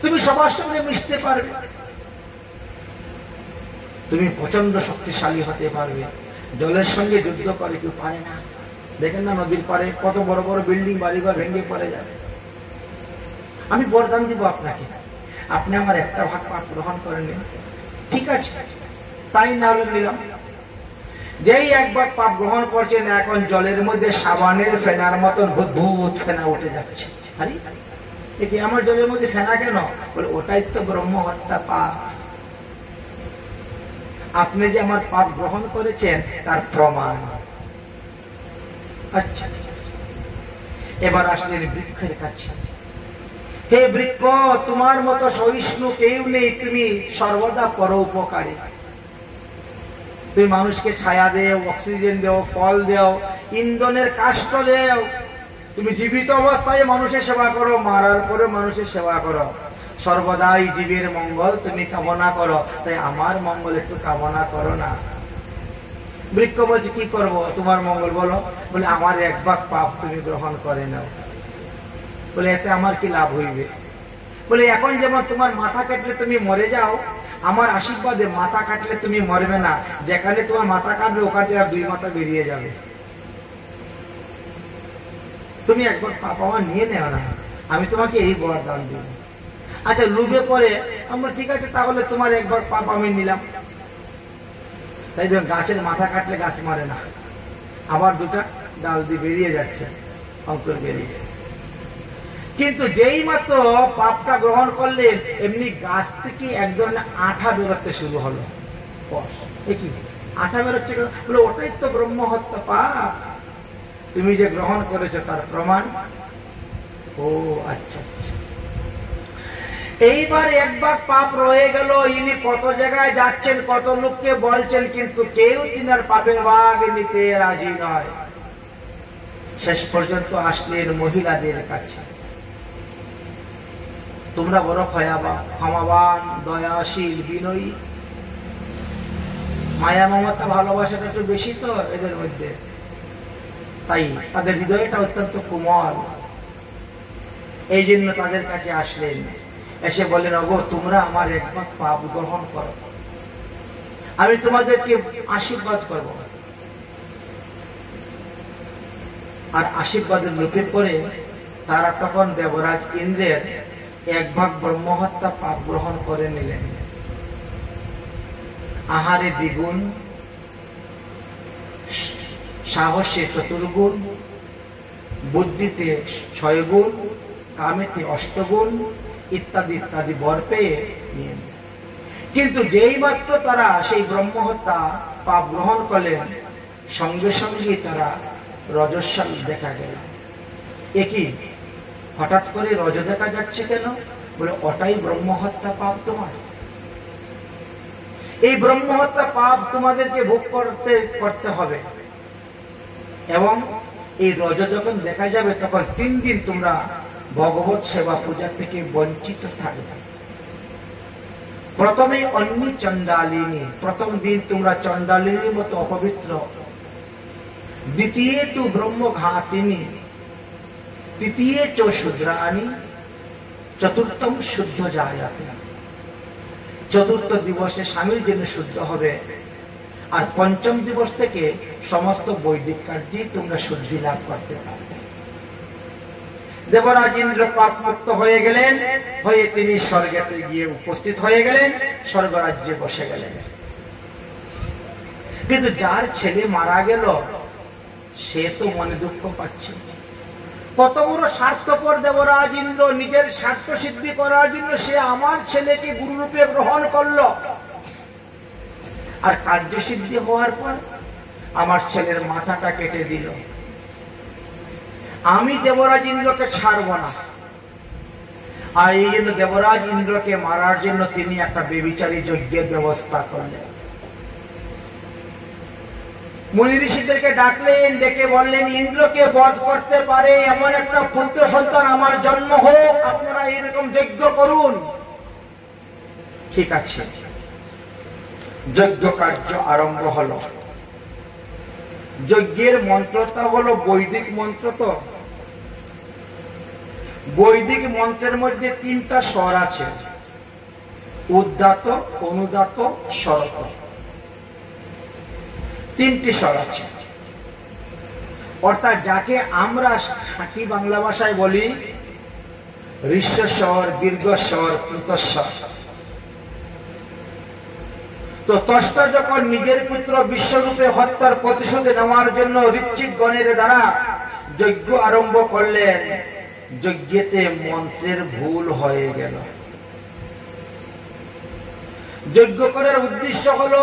তুমি সবার সঙ্গে মিশতে পারবে, তুমি প্রচন্ড শক্তিশালী হতে পারবে। জলের সঙ্গে যুদ্ধ করে কেউ পারে না। দেখেন না নদীর পারে কত বড় বড় বিল্ডিং বাড়িঘর ভেঙে পড়ে যাবে। আমি বরদান দিব আপনাকে, আপনি আমার একটা ভাগ পাপ গ্রহণ করে নিন, ঠিক আছে? তাই না হলে নিলাম। যেই একবার পাপ গ্রহণ করছেন, এখন জলের মধ্যে সাবানের ফেনার মতন ভূত ফেনা উঠে যাচ্ছে। আরে এটি আমার জলের মধ্যে ফেনা কেন? বলে ওটাই তো ব্রহ্ম হত্যা পাপ। আপনি যে আমার পাপ গ্রহণ করেছেন তার প্রমাণ। আচ্ছা, এবার আসলেন বৃক্ষের কাছে। হে বৃক্ষ, তোমার মতো সহিষ্ণু কেউ নেই, তুমি সর্বদা পরোপকারী। তুমি মানুষকে ছায়া দেও, অক্সিজেন দেও, ফল দেও, ইন্ধনের কাষ্ঠ দেও। তুমি জীবিত অবস্থায় মানুষের সেবা করো, মারার পরে মানুষের সেবা করো। সর্বদাই জীবের মঙ্গল তুমি কামনা করো, তাই আমার মঙ্গল একটু কামনা করো না। বৃক্ষ বলছে, কি করব তোমার মঙ্গল বলো? বলে আমার এক ভাগ পাপ তুমি গ্রহণ করে নাও। বলে এতে আমার কি লাভ হইবে? বলে এখন যেমন তোমার মাথা কাটলে তুমি মরে যাও, আমার আশীর্বাদে মাথা কাটলে তুমি মরবে না। যেখানে তোমার মাথা কাটবে ওখানে আর 2 মাথা বেরিয়ে যাবে। তুমি একবার পাপ আমার নিয়ে নেও না, আমি তোমাকে এই বরদান দেব। আচ্ছা, লুভে পরে আমরা ঠিক আছে তাহলে তোমার একবার পাপ আমি নিলাম। তাই জন্য গাছের মাথা কাটলে গাছ মরে না, আবার 2টা ডাল দিয়ে বেরিয়ে যাচ্ছে, অঙ্কুর বেরিয়ে। কিন্তু যেই মাত্র পাপটা গ্রহণ করলেন এমনি গাছ থেকে এক ধরনের আঠা বেরোতে শুরু হলো। কি আঠা বেরোচ্ছে? বলে ওটাই তো ব্রহ্ম হত্যা পাপ, তুমি যে গ্রহণ করেছো তার প্রমাণ। ও আচ্ছা আচ্ছা। এইবার এক ভাগ পাপ রয়ে গেল। ইনি কত জায়গায় যাচ্ছেন, কত লোককে বলছেন, কিন্তু কেউ তিনার পাপের ভাগ নিতে রাজি নয়। শেষ পর্যন্ত আসলেন মহিলাদের কাছে। তোমরা বড় ক্ষমাবান, দয়াশীল, বিনয়ী, মায়া মমতা ভালোবাসাটা একটু বেশি তো এদের মধ্যে, তাই তাদের হৃদয়টা অত্যন্ত কোমল। এই জন্য তাদের কাছে আসলেন, এসে বলেন, ওগো তোমরা আমার এক ভাগ পাপ গ্রহণ করো, আমি তোমাদেরকে আশীর্বাদ করব। আর আশীর্বাদের লোকের পরে তারা তখন দেবরাজ ইন্দ্রের এক ভাগ ব্রহ্মহত্যা পাপ গ্রহণ করে নিলেন। আহারে দ্বিগুণ, সাহসে চতুর্গুণ, বুদ্ধিতে 6 গুণ, কামেতে 8 গুণ ইত্যাদি ইত্যাদি বর পেয়ে নিলেন। কিন্তু যেই মাত্র তারা সেই ব্রহ্মহত্যা পাপ গ্রহণ করলেন, সঙ্গে সঙ্গে তারা রজস্বল দেখা গেল। একই হঠাৎ করে রজ দেখা যাচ্ছে কেন? বলে ওটাই ব্রহ্মহত্যা পাপ তোমার। এই ব্রহ্মহত্যা পাপ তোমাদেরকে ভোগ করতে হবে, এবং এই রজ যখন দেখা যাবে তখন 3 দিন তোমরা ভগবত সেবা পূজা থেকে বঞ্চিত থাকবে। প্রথমে অন্য চণ্ডালিনী, প্রথম দিন তোমরা চণ্ডালিনীর মতো অপবিত্র, দ্বিতীয় তু ব্রহ্মঘাতিনী, তৃতীয় চ শূদ্রাণী, চতুর্থম শুদ্ধ জায়াতে। চতুর্থ দিবসে স্বামীর জন্য শুদ্ধ হবে, আর পঞ্চম দিবস থেকে সমস্ত বৈদিক কার্যে তোমরা শুদ্ধি লাভ করতে পারবে। দেবরাজ ইন্দ্র পাপ মুক্ত হয়ে গেলেন, হয়ে তিনি স্বর্গেতে গিয়ে উপস্থিত হয়ে গেলেন, স্বর্গরাজ্যে বসে গেলেন। কিন্তু যার ছেলে মারা গেল সে তো মনে দুঃখ পাচ্ছে। কত বড় স্বার্থপর দেবরাজ ইন্দ্র, নিজের স্বার্থ সিদ্ধি করার জন্য সে আমার ছেলেকে গুরুরূপে গ্রহণ করলো, আর কার্যসিদ্ধি হওয়ার পর আমার ছেলের মাথাটা কেটে দিল। আমি দেবরাজ ইন্দ্রকে ছাড়ব না। আর এই জন্য দেবরাজ ইন্দ্রকে মারার জন্য তিনি একটা বেবিচারী যজ্ঞের ব্যবস্থা করলেন। মুনি ঋষিদেরকে ডাকলেন, ডেকে বললেন, ইন্দ্রকে বধ করতে পারে এমন একটা পুত্র সন্তান আমার জন্ম হোক, আপনারা এরকম যজ্ঞ করুন। ঠিক আছে, যজ্ঞ কার্য আরম্ভ হলো। যজ্ঞের মন্ত্রটা হলো বৈদিক মন্ত্র। তো বৈদিক মন্ত্রের মধ্যে 3টা স্বর আছে, উদ্দাত, অনুদাত, স্বরত। 3টি স্বর আছে। অর্থাৎ যাকে আমরা খাঁটি বাংলা ভাষায় বলি ঋস্বস্বর, দীর্ঘস্বর, প্লুতস্বর। তো ত্বষ্টা যখন নিজের পুত্র বিশ্বরূপে হত্যার প্রতিশোধ নেওয়ার জন্য ঋত্বিক গণের দ্বারা যজ্ঞ আরম্ভ করলেন, যজ্ঞেতে মন্ত্রের ভুল হয়ে গেল। যজ্ঞ করার উদ্দেশ্য হলো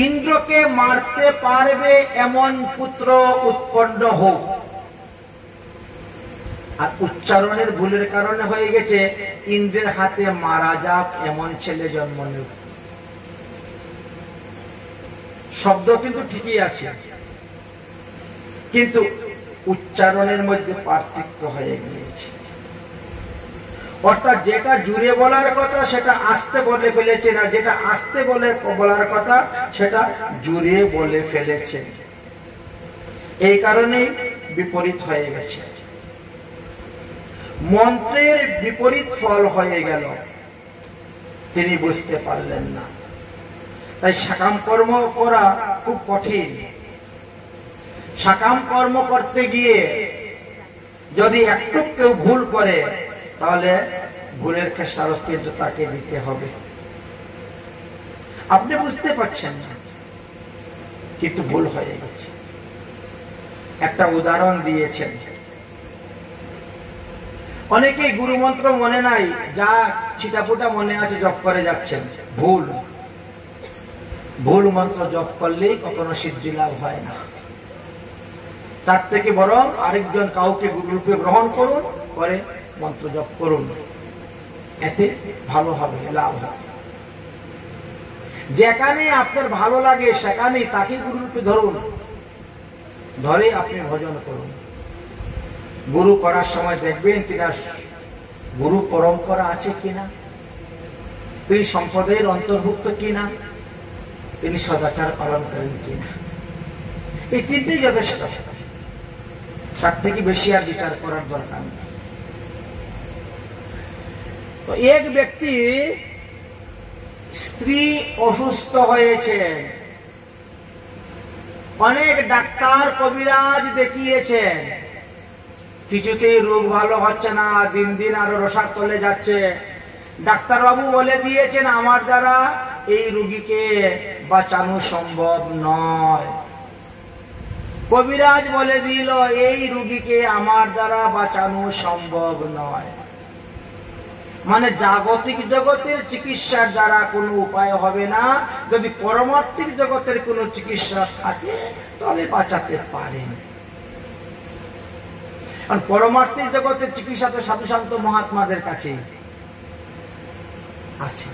ইন্দ্রকে মারতে পারবে এমন পুত্র উৎপন্ন হোক, আর উচ্চারণের ভুলের কারণে হয়ে গেছে ইন্দ্রের হাতে মারা যাক এমন ছেলে জন্ম নেব। শব্দ কিন্তু ঠিকই আছে, কিন্তু উচ্চারণের মধ্যে পার্থক্য হয়ে গিয়েছে। অর্থাৎ যেটা জুড়ে বলার কথা সেটা আস্তে বলে ফেলেছে, না যেটা আস্তে বলার কথা সেটা জুড়ে বলে ফেলেছে। এই কারণেই বিপরীত হয়ে গেছে, মন্ত্রের বিপরীত ফল হয়ে গেল, তিনি বুঝতে পারলেন না। তাই সাকাম কর্ম করা খুব কঠিন। সাকাম কর্ম করতে গিয়ে যদি একটু কেউ ভুল করে তাহলে ভুলের খেসারত কিন্তু তাকে দিতে হবে। আপনি বুঝতে পারছেন না, কিন্তু ভুল হয়ে গেছে। একটা উদাহরণ দিয়েছেন, অনেকেই গুরু মন্ত্র মনে নাই, যা ছিটাফোটা মনে আছে জপ করে যাচ্ছেন। ভুল ভুল মন্ত্র জপ করলেই কখনো সিদ্ধি লাভ হয় না। তার থেকে বরং আরেকজন কাউকে গুরুরূপে গ্রহণ করুন, করে মন্ত্র জপ করুন, এতে ভালো হবে, লাভ হবে। যেখানে আপনার ভালো লাগে সেখানে তাকে গুরুরূপে ধরুন, ধরে আপনি ভজন করুন। গুরু করার সময় দেখবেন তিনার গুরু পরম্পরা আছে কিনা, তিনি সম্প্রদায়ের অন্তর্ভুক্ত কিনা, তিনি সদাচার পালন করেন কিনা। এই তিনটেই যথেষ্ট, তার থেকে বেশি আর বিচার করার দরকার নেই। তো এক ব্যক্তি স্ত্রী অসুস্থ হয়েছে, অনেক ডাক্তার কবিরাজ দেখিয়েছেন, কিছুতেই রোগ ভালো হচ্ছে না, দিন দিন আরো রসার তলে যাচ্ছে। ডাক্তারবাবু বলে দিয়েছেন আমার দ্বারা এই রোগীকে বাঁচানো সম্ভব নয়। কবিরাজ বলে দিল এই রোগীকে আমার দ্বারা বাঁচানো সম্ভব নয়। মানে জাগতিক জগতের চিকিৎসার দ্বারা কোনো উপায় হবে না, যদি পরমার্থিক জগতের কোনো চিকিৎসা থাকে তবে বাঁচাতে পারেন। আর পরমার্থিক জগতের চিকিৎসা তো সাধু শান্ত মহাত্মাদের কাছে আছে।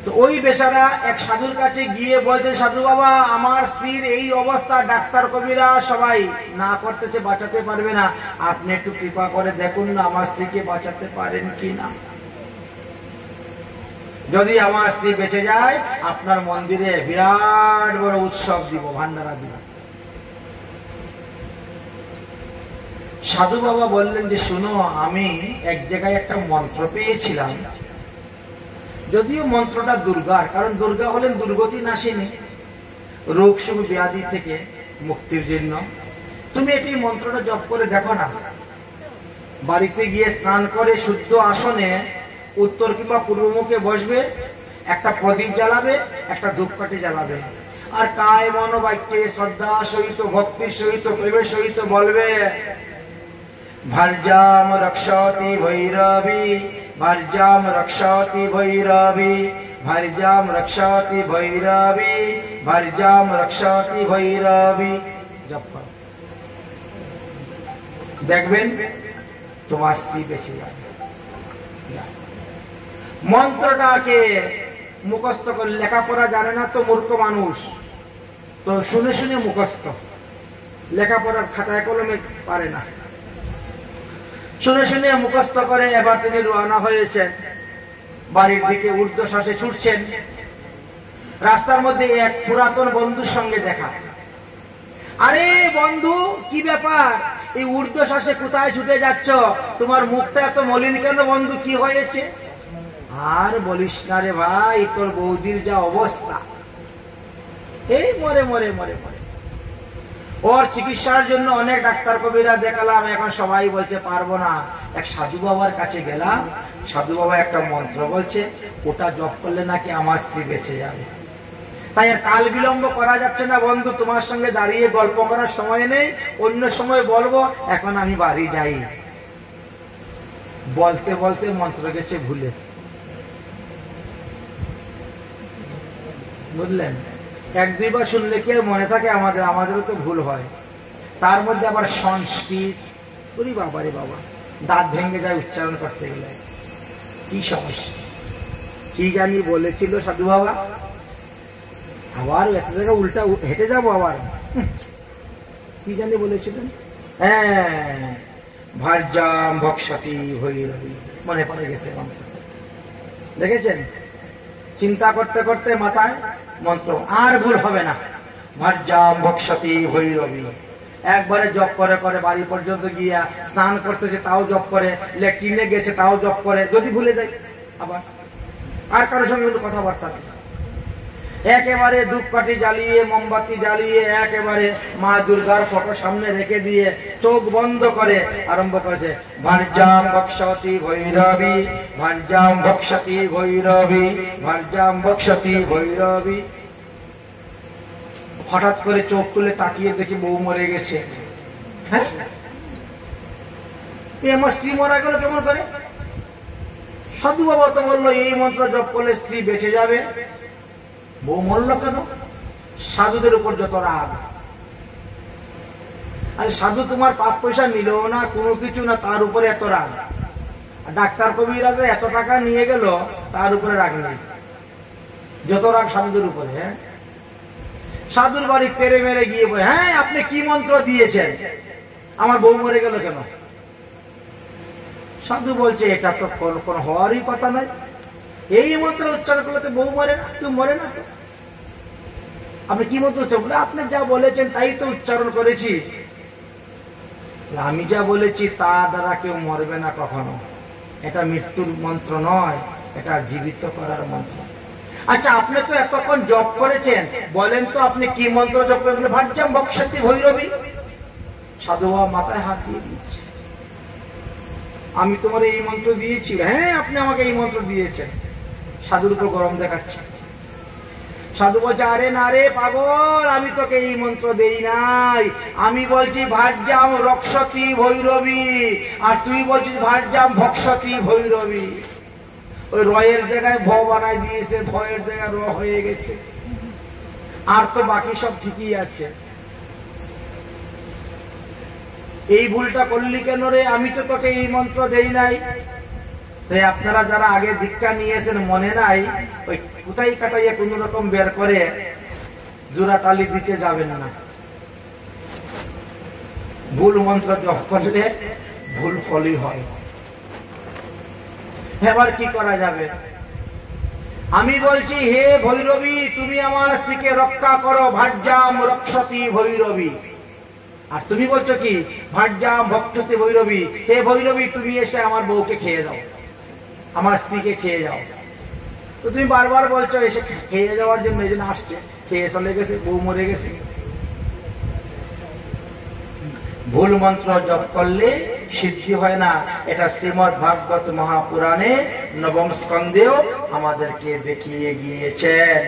তো ওই বেচারা এক সাধুর কাছে গিয়ে বলছে, সাধু বাবা আমার স্ত্রীর এই অবস্থা, ডাক্তার কবিরা সবাই না করতেছে, বাঁচাতে পারবে না, আপনি একটু কৃপা করে দেখুন না আমার স্ত্রীকে বাঁচাতে পারেন কিনা। যদি আমার স্ত্রী বেঁচে যায় আপনার মন্দিরে বিরাট বড় উৎসব দিব, ভান্ডারা দিব। সাধু বাবা বললেন যে শুনো, আমি এক জায়গায় একটা মন্ত্র পেয়েছিলাম, যদিও মন্ত্রটা দুর্গার, কারণ দুর্গা হলেন দুর্গতি নাশিনী, রোগ শোক ব্যাধি থেকে মুক্তির জন্য। তুমি এটি মন্ত্রটা জপ করে দেখো না, বাড়িতে গিয়ে স্নান করে শুদ্ধ আসনে উত্তর কিংবা পূর্বমুখে বসবে, একটা প্রদীপ জ্বালাবে, একটা ধূপকাঠি জ্বালাবে, আর কায় মন বাক্যে শ্রদ্ধা সহিত ভক্তির সহিত প্রেমের সহিত বলবে, ভার্যাম রক্ষতি ভৈরবী, ভার্যাম রক্ষতি ভৈরবী, ভার্যাম রক্ষতি ভৈরবী, ভার্যাম রক্ষতি ভৈরবী। জপ করো, দেখবেন তোমার স্ত্রী বেঁচে যাবে। মন্ত্রটাকে মুখস্থ করে, লেখাপড়া জানে না তো মূর্খ মানুষ, তো শুনে শুনে মুখস্থ, লেখাপড়ার খাতায় কলমে পারে না, শুনে শুনে মুখস্থ করে। এবার তিনি রওনা হয়েছেন, বাড়ির দিকে ঊর্ধ্বশ্বাসে ছুটছেন। রাস্তার মধ্যে এক পুরাতন বন্ধুর সঙ্গে দেখা। আরে বন্ধু, কি ব্যাপার, এই ঊর্ধ্বশ্বাসে কোথায় ছুটে যাচ্ছ? তোমার মুখটা এত মলিন কেন বন্ধু, কি হয়েছে? আর বলিস না রে ভাই, তোর বৌদির যা অবস্থা, এই মরে মরে মরে মরে। ওর চিকিৎসার জন্য অনেক ডাক্তার কবিরা দেখালাম, এখন সবাই বলছে পারবো না। এক সাধু বাবার কাছে গেলাম, সাধু বাবা একটা মন্ত্র বলছে, ওটা জপ করলে নাকি আমার স্ত্রী বেঁচে যাবে। তাই আর কাল বিলম্ব করা যাচ্ছে না বন্ধু, তোমার সঙ্গে দাঁড়িয়ে গল্প করার সময় নেই, অন্য সময় বলবো, এখন আমি বাড়ি যাই। বলতে বলতে মন্ত্র গেছে ভুলে, বুঝলেন? এক দুইবার শুনলে কি আর মনে থাকে? আমাদেরও তো ভুল হয়। তার মধ্যে আবার সংস্কৃত, ওরে বাবা রে বাবা, দাঁত ভেঙে যায় উচ্চারণ করতে গেলে, কি সমস্যা। কি জানি বলেছিল সাধু বাবা, আবার এত জায়গা উল্টা হেঁটে যাবো আবার। কি জানি বলেছিলেন? হ্যাঁ, ভার্যাম ভক্ষতি ভৈরবী, মনে পড়ে গেছে মন্ত্র। দেখেছেন, চিন্তা করতে করতে মাথায় মন্ত্র, আর ভুল হবে না। ভার্যাম ভক্ষতি ভৈরবী, একবারে জপ করে করে বাড়ি পর্যন্ত গিয়া স্নান করতেছে তাও জপ করে, ল্যাট্রিনে গেছে তাও জপ করে। যদি ভুলে যায় আবার আর কারোর সঙ্গে কিন্তু কথাবার্তা নেই। একেবারে ধূপকাঠি জ্বালিয়ে মোমবাতি জ্বালিয়ে একেবারে মা দুর্গার ফটো সামনে রেখে দিয়ে চোখ বন্ধ করে আরম্ভ করেছে, ভার্যাম ভক্ষতি ভৈরবী, ভার্যাম ভক্ষতি ভৈরবী, ভার্যাম ভক্ষতি ভৈরবী। হঠাৎ করে চোখ খুলে তাকিয়ে দেখি বউ মরে গেছে। হ্যাঁ, আমার স্ত্রী মারা গেল কেমন করে? সাধু বাবা তো বললো এই মন্ত্র জপ করলে স্ত্রী বেঁচে যাবে। বউ মরল কেন? সাধুদের উপর যত রাগ। আর সাধু তোমার 5 পয়সা নিল না, কোনো কিছু না, তার উপরে এত রাগ। ডাক্তার কবিরাজ এত টাকা নিয়ে গেল, তার উপরে রাগ নেই। যত রাগ সাধুদের উপরে। সাধুর বাড়ি তেরে মেরে গিয়ে বলে, হ্যাঁ আপনি কি মন্ত্র দিয়েছেন, আমার বউ মরে গেল কেন? সাধু বলছে এটা তো কোন হওয়ারই কথা নয়, এই মন্ত্র উচ্চারণ করলে তো বউ মরে না, কেউ মরে না তো। আপনি কি মন্ত্র উচ্চারণ? আপনি যা বলেছেন তাই তো উচ্চারণ করেছি। আমি যা বলেছি তা দ্বারা কেউ মরবে না কখনো। এটা মৃত্যুর মন্ত্র নয়, এটা জীবিত করার মন্ত্র। আচ্ছা আপনি তো এতক্ষণ জপ করেছেন, বলেন তো আপনি কি মন্ত্র জপ করেন? ভাজ্যাম ভক্ষতি ভৈরবী। সাধু বাবা মাথায় হাত দিয়ে দিচ্ছে, আমি তোমার এই মন্ত্র দিয়েছি। হ্যাঁ আপনি আমাকে এই মন্ত্র দিয়েছেন। সাধুর উপর গরম দেখাচ্ছে। সাধু বলছে, আরে না রে পাগল, আমি তোকে এই মন্ত্র দেই নাই, আমি বলছি ভাজ্যাম রক্ষতি ভৈরবী, আর তুই বলছিস ভাজ্যাম ভক্ষতি ভৈরবী। ওই রয়ের জায়গায় ভ বানাই দিয়েছে, ভয়ের জায়গায় র হয়ে গেছে, আর তো বাকি সব ঠিকই আছে। এই ভুলটা করলি কেন রে? আমি তো তোকে এই মন্ত্র দেই নাই। তাই আপনারা যারা আগে দীক্ষা নিয়েছেন মনে নাই, ওই কোথায় কাটাইয়া কোন রকম বের করে জোড়া তালি দিতে যাবেন না। ভুল মন্ত্র জপ করলে ভুল ফলই হয়। এবার কি করা যাবে? আমি বলছি হে ভৈরবী, তুমি আমার স্ত্রীকে রক্ষা করো, ভাজ্যাম রক্ষতি ভৈরবী। আর তুমি বলছো কি ভাজ্যাম ভক্ষতি ভৈরবী, হে ভৈরবী তুমি এসে আমার বউকে খেয়ে যাও, আমার স্ত্রীকে খেয়ে যাও। তো তুমি বারবার বলছো এসে খেয়ে যাওয়ার জন্য, এই জন্য আসছে, খেয়ে চলে গেছে, বউ মরে গেছে। ভুল মন্ত্র জপ করলে সিদ্ধি হয় না, এটা শ্রীমদ্ ভাগবত মহাপুরাণে 9ম স্কন্ধেও আমাদেরকে দেখিয়ে গিয়েছেন।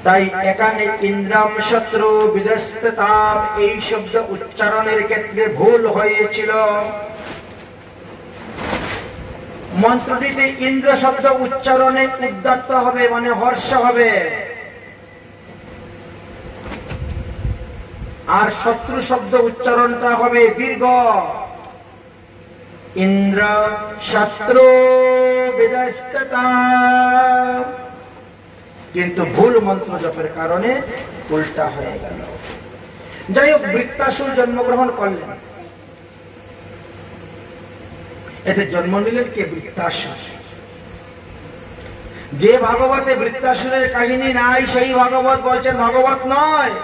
তাই এখানে ইন্দ্রাম শত্রু বিদস্ততাম এই শব্দ উচ্চারণের ক্ষেত্রে ভুল হয়েছিল। মন্ত্রটিতে ইন্দ্র শব্দ উচ্চারণে উদ্যত হবে, মানে হর্ষ হবে, আর শত্রু শব্দ উচ্চারণটা হবে দীর্ঘ। ইন্দ্র শত্রু বিদস্ততাম, কিন্তু ভুল মন্ত্র জপের কারণে উল্টা হয়ে গেল। যাই হোক, বৃত্তাসুর জন্মগ্রহণ করলেন। এতে জন্ম নিলেন কে? বৃত্তাসুর। যে ভাগবতে বৃত্তাসুরের কাহিনী নাই সেই ভাগবত বলছেন ভাগবত নয়।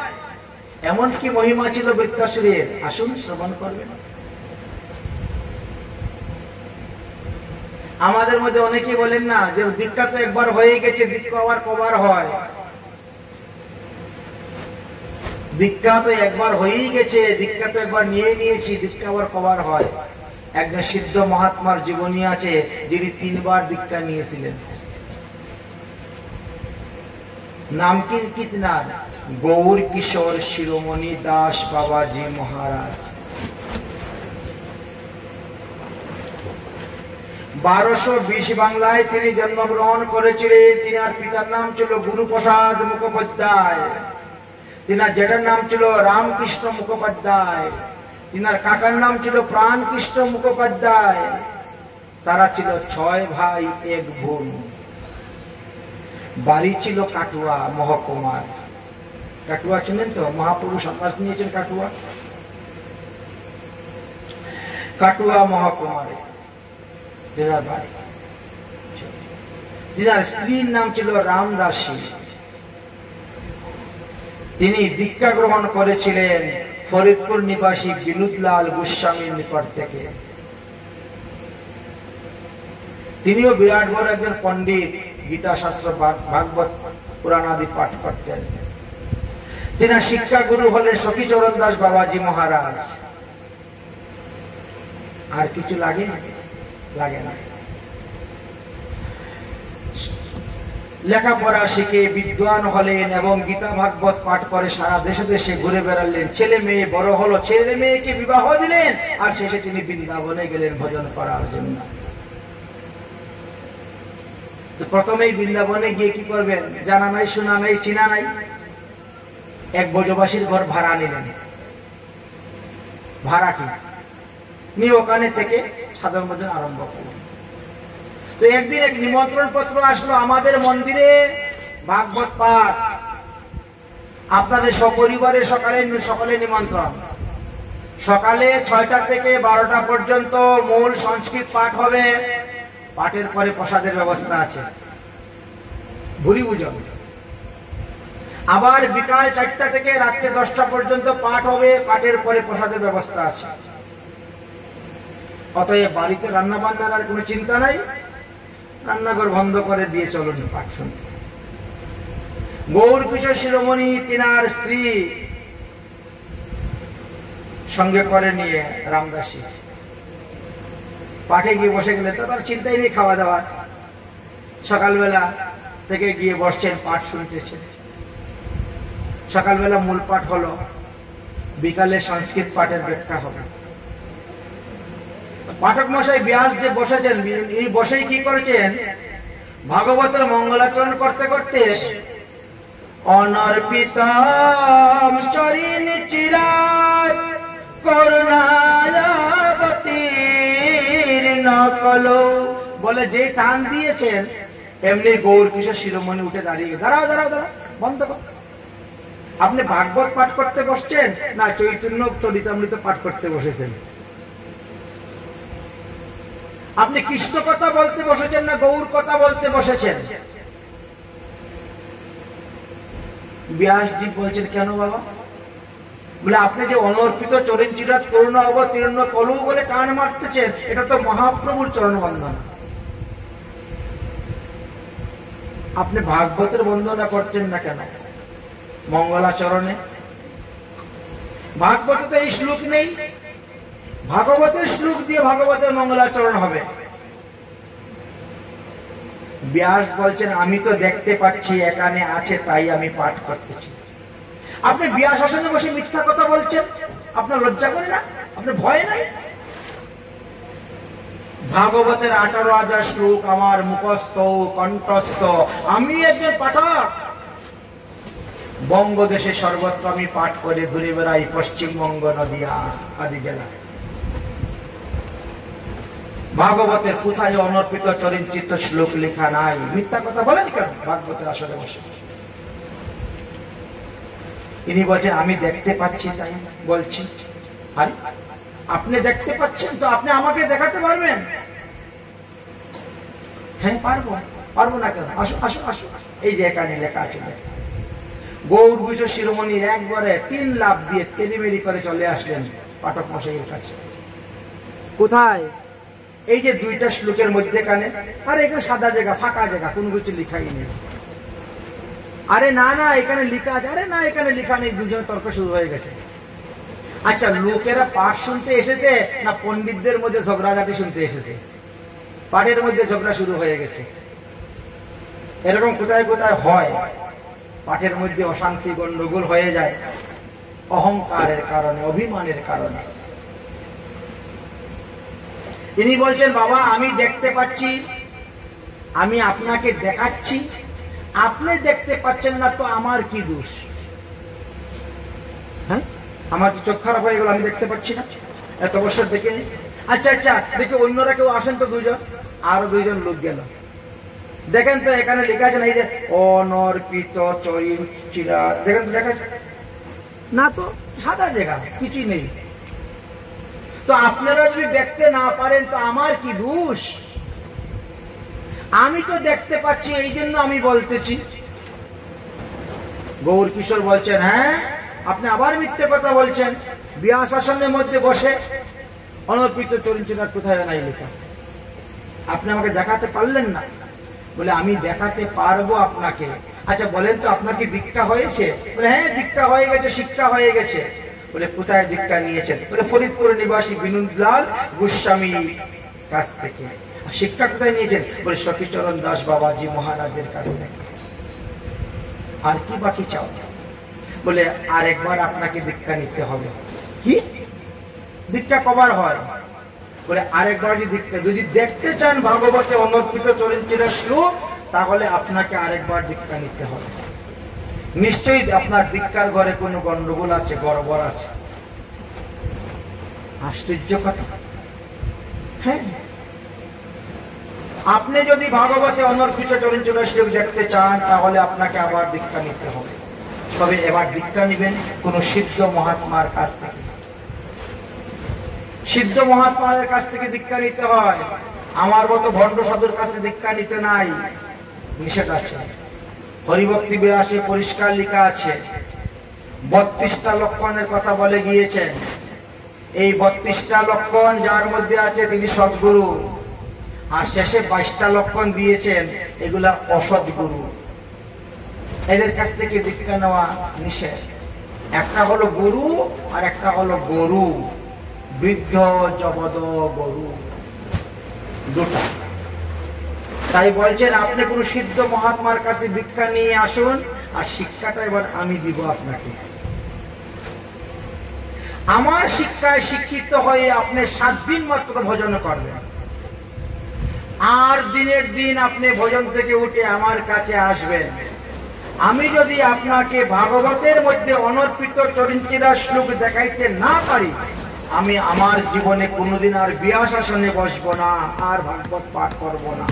এমন কি মহিমা ছিল বৃত্তাসুরের, আসুন শ্রবণ করবেন। আমাদের মধ্যে অনেকে বলেন না যে দীক্ষা তো একবার হয়ে গেছে, দীক্ষা আবার কবার হয়? দীক্ষা তো একবার হয়েই গেছে, দীক্ষা তো একবার নিয়ে নিয়েছি, দীক্ষা আবার কবার হয়? একজন সিদ্ধ মহাত্মার জীবনী আছে যিনি 3 বার দীক্ষা নিয়েছিলেন। নাম কি তিনার? গৌর কিশোর শিরোমণি দাস বাবাজি মহারাজ। 1220 বাংলায় তিনি জন্মগ্রহণ করেছিলেন। তিনার পিতার নাম ছিল গুরুপ্রসাদ মুখোপাধ্যায়, তিনার জেঠার নাম ছিল রামকৃষ্ণ মুখোপাধ্যায়, তিনার কাকার নাম ছিল প্রাণকৃষ্ণ মুখোপাধ্যায়। তারা ছিল 6 ভাই 1 বোন। বাড়ি ছিল কাটুয়া মহকুমার। কাটুয়া চিনেন তো? মহাপুরুষ সন্ন্যাস নিয়েছেন কাটুয়া, কাটুয়া মহকুমারে তিনার বাড়ি। তিনার স্ত্রীর নাম ছিল রামদাসী। তিনি দীক্ষা গ্রহণ করেছিলেন ফরিদপুর নিবাসী বিনোদলাল গোস্বামীর নিকট থেকে। তিনিও বিরাট বড় একজন পণ্ডিত, গীতা শাস্ত্র ভাগবত পুরাণ আদি পাঠ করতেন। তিনার শিক্ষা গুরু হলেন সখীচরণ দাস বাবাজি মহারাজ। আর কিছু লাগে? লাগে না। লেখাপড়া শিখে বিদ্বান হলেন এবং গীতা ভাগবত পাঠ করে সারা দেশে দেশে ঘুরে বেড়ালেন। ছেলে মেয়ে বড় হলো, ছেলে মেয়েকে বিবাহ দিলেন, আর শেষে তিনি বৃন্দাবনে গেলেন ভজন করার জন্য। তো প্রথমেই বৃন্দাবনে গিয়ে কি করবেন? জানা নাই, শোনা নাই, চিনা নাই। এক ব্রজবাসীর ঘর ভাড়া নিলেন, ভাড়াটি নিয়ে ওখানে থেকে সাধন ভজন আরম্ভ করলেন। তো একদিন এক নিমন্ত্রণ পত্র আসলো, আমাদের মন্দিরে ভাগবত পাঠ, আপনাদের সপরিবারে সকালে নিমন্ত্রণ। সকালে 6টা থেকে 12টা পর্যন্ত মূল সংস্কৃত পাঠ হবে, পাঠের পরে প্রসাদের ব্যবস্থা আছে, ভুরি ভোজন। আবার বিকাল 4টা থেকে রাত্রে 10টা পর্যন্ত পাঠ হবে, পাঠের পরে প্রসাদের ব্যবস্থা আছে। অতএব বাড়িতে রান্না বান্নার কোনো চিন্তা নাই, রান্নাঘর বন্ধ করে দিয়ে চলুন পাঠ শুনতে। গৌর কিশোর শিরোমণি তিনার স্ত্রী সঙ্গে করে নিয়ে রামদাসী পাঠে গিয়ে বসে গেলে তো তার চিন্তাই নেই খাওয়া দাওয়া। সকালবেলা থেকে গিয়ে বসছেন, পাঠ শুনতেছেন। সকালবেলা মূল পাঠ হলো, বিকালে সংস্কৃত পাঠের ব্যাখ্যা হবে। পাঠক মশাই ব্যাস যে বসেছেন, এই বসেই কি করেছেন? ভাগবতের মঙ্গলাচরণ করতে করতে অনর্পিতম চরিণ চিরাত করুণায়াবতীর নকলো বলে যে টান দিয়েছেন, এমনি গৌর কিশোর শিরোমণি উঠে দাঁড়িয়ে, দাঁড়াও দাঁড়াও দাঁড়াও, বন্ধ কর। আপনি ভাগবত পাঠ করতে বসছেন না চৈতন্য চরিতামৃত পাঠ করতে বসেছেন? আপনি কৃষ্ণ কথা বলতে বসেছেন না গৌর কথা বলতে বসেছেন? ব্যাসজি বলছেন, কেন বাবা? বলে আপনি যে অনর্পিত চরণ চিরাত করুণা অবতীর্ণ কলু বলে টান মারতেছেন, এটা তো মহাপ্রভুর চরণ বন্দনা। আপনি ভাগবতের বন্দনা করছেন না কেন? মঙ্গলাচরণে ভাগবতে তো এই শ্লোক নেই, ভাগবতের শ্লোক দিয়ে ভাগবতের মঙ্গলাচরণ হবে। ব্যাস বলছেন, আমি তো দেখতে পাচ্ছি এখানে আছে, তাই আমি পাঠ করতেছি। আপনি ব্যাস আসনে বসে মিথ্যা কথা বলছেন, আপনার লজ্জা করে না? আপনার ভয় নাই? ভাগবতের 18,000 শ্লোক আমার মুখস্থ কণ্ঠস্থ, আমি একজন পাঠক। বঙ্গদেশে সর্বত্র আমি পাঠ করে ঘুরে বেড়াই, পশ্চিমবঙ্গ, নদিয়া আদি জেলা। ভাগবতের কোথায় অনর্পিত চরিচিত শ্লোক লেখা নাই? মিথ্যা কথা বলেন কেন ভাগবতের আসলে বসে? ইনি বলছেন, আমি দেখতে পাচ্ছি তাই বলছি। আরে আপনি দেখতে পাচ্ছেন তো আপনি আমাকে দেখাতে পারবেন? হ্যাঁ পারবো। পারবো না কেন? আসো আসো আসো, এই যে এখানে লেখা আছে। গৌর কিশোর শিরোমণি একবারে 3 লাফ দিয়ে তেলিমেলি করে চলে আসলেন পাঠক মশাইয়ের কাছে। কোথায়? এই যে 2টা শ্লোকের মধ্যেখানে। আরে এখানে সাদা জায়গা, ফাঁকা জায়গা, কোনো কিছু লেখাই নেই। আরে না না, এখানে লেখা আছে। আরে না, এখানে লেখা নেই। দুজনে তর্ক শুরু হয়ে গেছে। আচ্ছা, লোকেরা পাঠ শুনতে এসেছে না পণ্ডিতদের মধ্যে ঝগড়াঝাটি শুনতে এসেছে? পাঠের মধ্যে ঝগড়া শুরু হয়ে গেছে। এরকম কোথায় কোথায় হয়, পাঠের মধ্যে অশান্তি গন্ডগোল হয়ে যায় অহংকারের কারণে, অভিমানের কারণে। তিনি বলছেন, বাবা আমি দেখতে পাচ্ছি, আমি আপনাকে দেখাচ্ছি, আপনি দেখতে পাচ্ছেন না তো আমার কি দোষ? হ্যাঁ, আমার কি চোখ খারাপ হয়ে গেল? আমি দেখতে পাচ্ছি না? এত বছর দেখে। আচ্ছা আচ্ছা, দেখে অন্যরা কেউ আসেন তো, 2জন, আরো 2জন লোক গেল। দেখেন তো এখানে লেখা আছে না, এই যে অনর্পিত চরিণ চিরাত, দেখেন তো, দেখা না তো, সাদা জায়গা, কিছুই নেই। তো আপনারা যদি দেখতে না পারেন তো আমার কি দোষ? আমি তো দেখতে পাচ্ছি, এই জন্য আমি বলতেছি। গৌর কিশোর বলছেন, হ্যাঁ আপনি আবার মিথ্যে কথা বলছেন। ব্যাস আসনের মধ্যে বসে অনর্পিত চরণ চিরাত কোথায় নাই লেখা? আপনি আমাকে দেখাতে পারলেন না? বলে আমি দেখাতে পারবো আপনাকে। আচ্ছা বলেন তো, আপনার কি দীক্ষা হয়েছে? বলে হ্যাঁ দীক্ষা হয়ে গেছে, শিক্ষা হয়ে গেছে। বলে কোথায় দীক্ষা নিয়েছেন? বলে ফরিদপুর নিবাসী বিনোদলাল গোস্বামী কাছ থেকে। শিক্ষা কোথায় নিয়েছেন? বলে সখীচরণ দাস বাবাজি মহারাজের কাছ থেকে। আর কি বাকি চাও? বলে আরেকবার আপনাকে দীক্ষা নিতে হবে। কি দীক্ষা কবার হয়? বলে আরেকবার যদি দেখতে চান ভাগবতে অনর্পিত চরিত্রের শ্লোক, তাহলে আপনাকে আরেকবার দীক্ষা নিতে হবে। নিশ্চয়ই আপনার দীক্ষার ঘরে কোনো গন্ডগোল আছে, গড়বড় আছে। আশ্চর্য কথা। হ্যাঁ, আপনি যদি ভাগবতে অনর্পিত চরিত্রের শ্লোক দেখতে চান, তাহলে আপনাকে আবার দীক্ষা নিতে হবে। তবে এবার দীক্ষা নিবেন কোন সিদ্ধ মহাত্মার কাছ থেকে। সিদ্ধ মহাত্মাদের কাছ থেকে দীক্ষা নিতে হয়। আমার মতো ভণ্ড সাধুর কাছে দীক্ষা নিতে নাই, নিষেধ আছে। হরিভক্তি বিলাসে পরিষ্কার লেখা আছে, 32টা লক্ষণের কথা বলে গিয়েছেন। এই 32টা লক্ষণ যার মধ্যে আছে তিনি সদ্গুরু, আর শেষে 22টা লক্ষণ দিয়েছেন, এগুলা অসৎগুরু। এদের কাছ থেকে দীক্ষা নেওয়া নিষেধ। একটা হলো গুরু আর একটা হলো গরু, বৃদ্ধ জবদ গরু, দুটা। তাই বলছেন আপনি কোন সিদ্ধ মহাত্মার কাছে দীক্ষা নিয়ে আসুন, আর শিক্ষাটা এবার আমি দিব আপনাকে। আমার শিক্ষায় শিক্ষিত হয়ে আপনি 7 দিন মাত্র ভজন করবেন, আর দিনের দিন আপনি ভজন থেকে উঠে আমার কাছে আসবেন। আমি যদি আপনাকে ভাগবতের মধ্যে অনর্পিত চরিত্রা শ্লোক দেখাইতে না পারি, আমি আমার জীবনে কোনোদিন আর বিয়াস আসনে বসবো না, আর ভাগবত পাঠ করব না।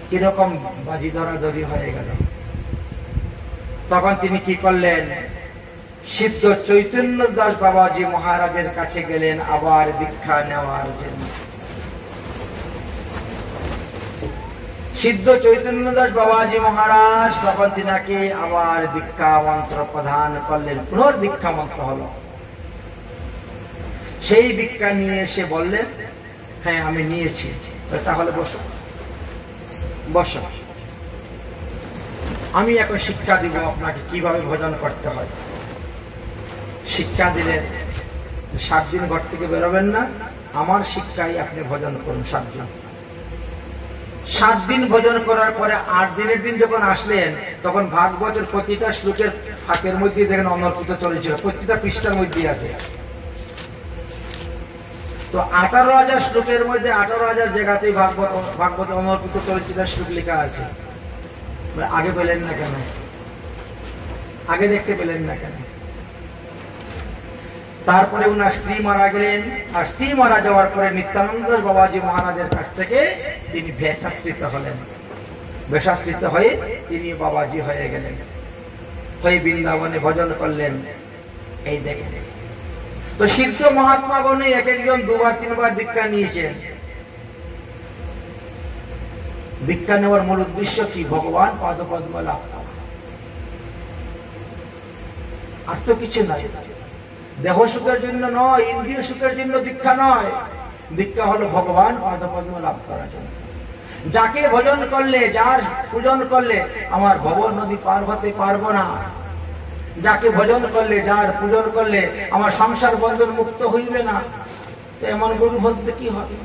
কিরকম বাজি ধরাধরি হয়ে গেল। তখন তিনি কি করলেন? সিদ্ধ চৈতন্য দাস বাবাজি মহারাজের কাছে গেলেন আবার দীক্ষা নেওয়ার জন্য। সিদ্ধ চৈতন্য দাস বাবাজি মহারাজ তখন তিনাকে আবার দীক্ষা মন্ত্র প্রদান করলেন। পুনর দীক্ষা মন্ত্র হলো। সেই দীক্ষা নিয়ে এসে বললেন, হ্যাঁ আমি নিয়েছি। তাহলে বসো বসো, আমি এখন শিক্ষা দিব আপনাকে কিভাবে ভজন করতে হয়। শিক্ষা দিলেন, 7 দিন ঘর থেকে বেরোবেন না, আমার শিক্ষায় আপনি ভজন করুন 7 দিন। 7 দিন ভজন করার পরে 8 দিনের দিন যখন আসলেন, তখন ভাগবতের প্রতিটা শ্লোকের ফাঁকের মধ্যে দেখেন অনর্পিত চলেছিল, প্রতিটা পৃষ্ঠার মধ্যে আছে। তো 18,000 শ্লোকের মধ্যে 18,000 জায়গাতেই ভাগবত অনর্পিত চরিত্রের শ্লোক লেখা আছে। আগে পেলেন না কেন? আগে দেখতে পেলেন না কেন? তারপরে উনার স্ত্রী মারা গেলেন, আর স্ত্রী মারা যাওয়ার পরে নিত্যানন্দ বাবাজি মহারাজের কাছ থেকে তিনি ভেষাশ্রিত হলেন। ভেষাশ্রিত হয়ে তিনি বাবাজি হয়ে গেলেন, হয়ে বৃন্দাবনে ভজন করলেন। এই দেখেন, তো সিদ্ধ মহাত্মাগণে এক একজন 2বার 3বার দীক্ষা নিয়েছেন। দীক্ষা নেওয়ার মূল উদ্দেশ্য কি? ভগবান পাদপদ্ম লাভ করা, আর তো কিছু নাই। দেহ সুখের জন্য নয়, ইন্দ্রিয় সুখের জন্য দীক্ষা নয়। দীক্ষা হলো ভগবান পাদপদ্ম লাভ করার জন্য। যাকে ভজন করলে, যার পূজন করলে আমার ভব নদী পার হতে পারবো না, যাকে ভজন করলে, যার পূজন করলে আমার সংসার বন্ধন মুক্ত হইবে না, তো এমন গুরু বলতে কি হবে?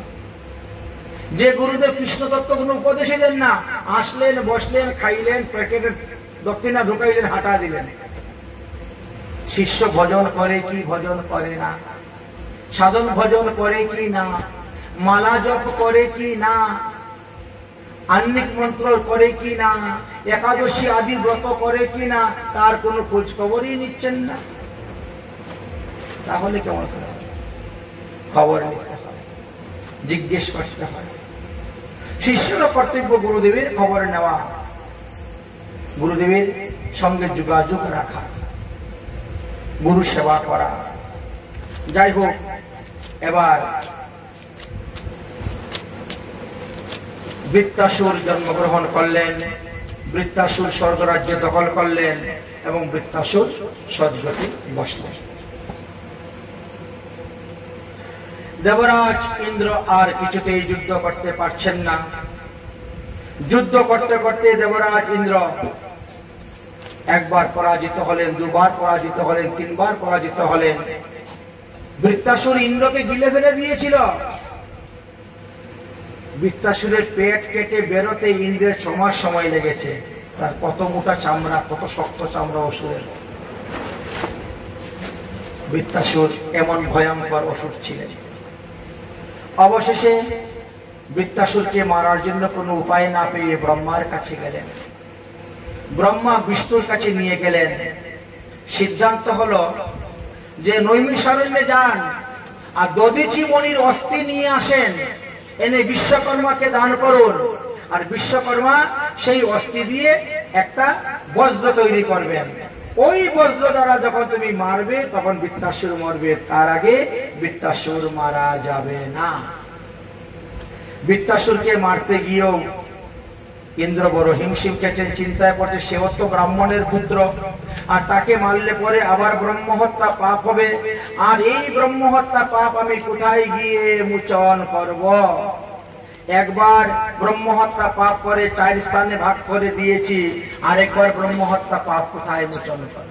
যে গুরুদেব কৃষ্ণ তত্ত্ব কোনো উপদেশ দেন না, আসলেন, বসলেন, খাইলেন, প্যাকেটের দক্ষিণা ঢুকাইলেন, হাঁটা দিলেন। শিষ্য ভজন করে কি ভজন করে না, সাধন ভজন করে কি না, মালা জপ করে কি না, আহ্নিক মন্ত্র করে কি না, একাদশী আদি ব্রত করে কি না, তার কোনো খোঁজ খবরই নিচ্ছেন না। তাহলে কেমন করে? খবর নিতে হয়, জিজ্ঞেস করতে হয়। শিষ্যের কর্তব্য গুরুদেবের খবর নেওয়া, গুরুদেবের সঙ্গে যোগাযোগ রাখা, গুরু সেবা করা। যাই হোক, এবার বৃত্তাসুর জন্মগ্রহণ করলেন, বৃত্তাসুর স্বর্গরাজ্য দখল করলেন এবং বৃত্তাসুর সদ্গতি বসলেন। দেবরাজ ইন্দ্র আর কিছুতেই যুদ্ধ করতে পারছেন না। যুদ্ধ করতে করতে দেবরাজ ইন্দ্র একবার পরাজিত হলেন, 2বার পরাজিত হলেন, 3বার পরাজিত হলেন। বৃত্তাসুর ইন্দ্রকে গিলে ফেলে দিয়েছিল। বৃত্তাসুরের পেট কেটে বেরোতে ইন্দ্রের 6 মাস সময় লেগেছে। তার কত মোটা চামড়া, কত শক্ত চামড়া অসুরের। বৃত্তাসুর এমন ভয়ঙ্কর অসুর ছিলেন। অবশেষে বৃত্তাসুরকে মারার জন্য কোনো উপায় না পেয়ে ব্রহ্মার কাছে গেলেন। ব্রহ্মা বিষ্ণুর কাছে নিয়ে গেলেন। সিদ্ধান্ত হলো যে নৈমিষারণ্যে যান আর দধিচি মণির অস্থি নিয়ে আসেন, এনে বিশ্বকর্মাকে দান করুন। আর বিশ্বকর্মা সেই অস্থি দিয়ে একটা বজ্র তৈরি করবেন। ওই বজ্র দ্বারা যখন তুমি মারবে তখন বৃত্তাসুর মরবে, তার আগে বৃত্তাসুর মারা যাবে না। বৃত্তাসুরকে মারতে গিয়েও ইন্দ্র বড় হিমশিম খেয়েছেন, চিন্তায় পড়ছে। সেও তো ব্রাহ্মণের পুত্র, আর তাকে মারলে পরে আবার ব্রহ্মহত্যা পাপ হবে। আর এই ব্রহ্মহত্যা পাপ আমি কোথায় গিয়ে মোচন করব? একবার ব্রহ্মহত্যা পাপ করে 4 স্থানে ভাগ করে দিয়েছি, আরেকবার ব্রহ্মহত্যা পাপ কোথায় মোচন করব?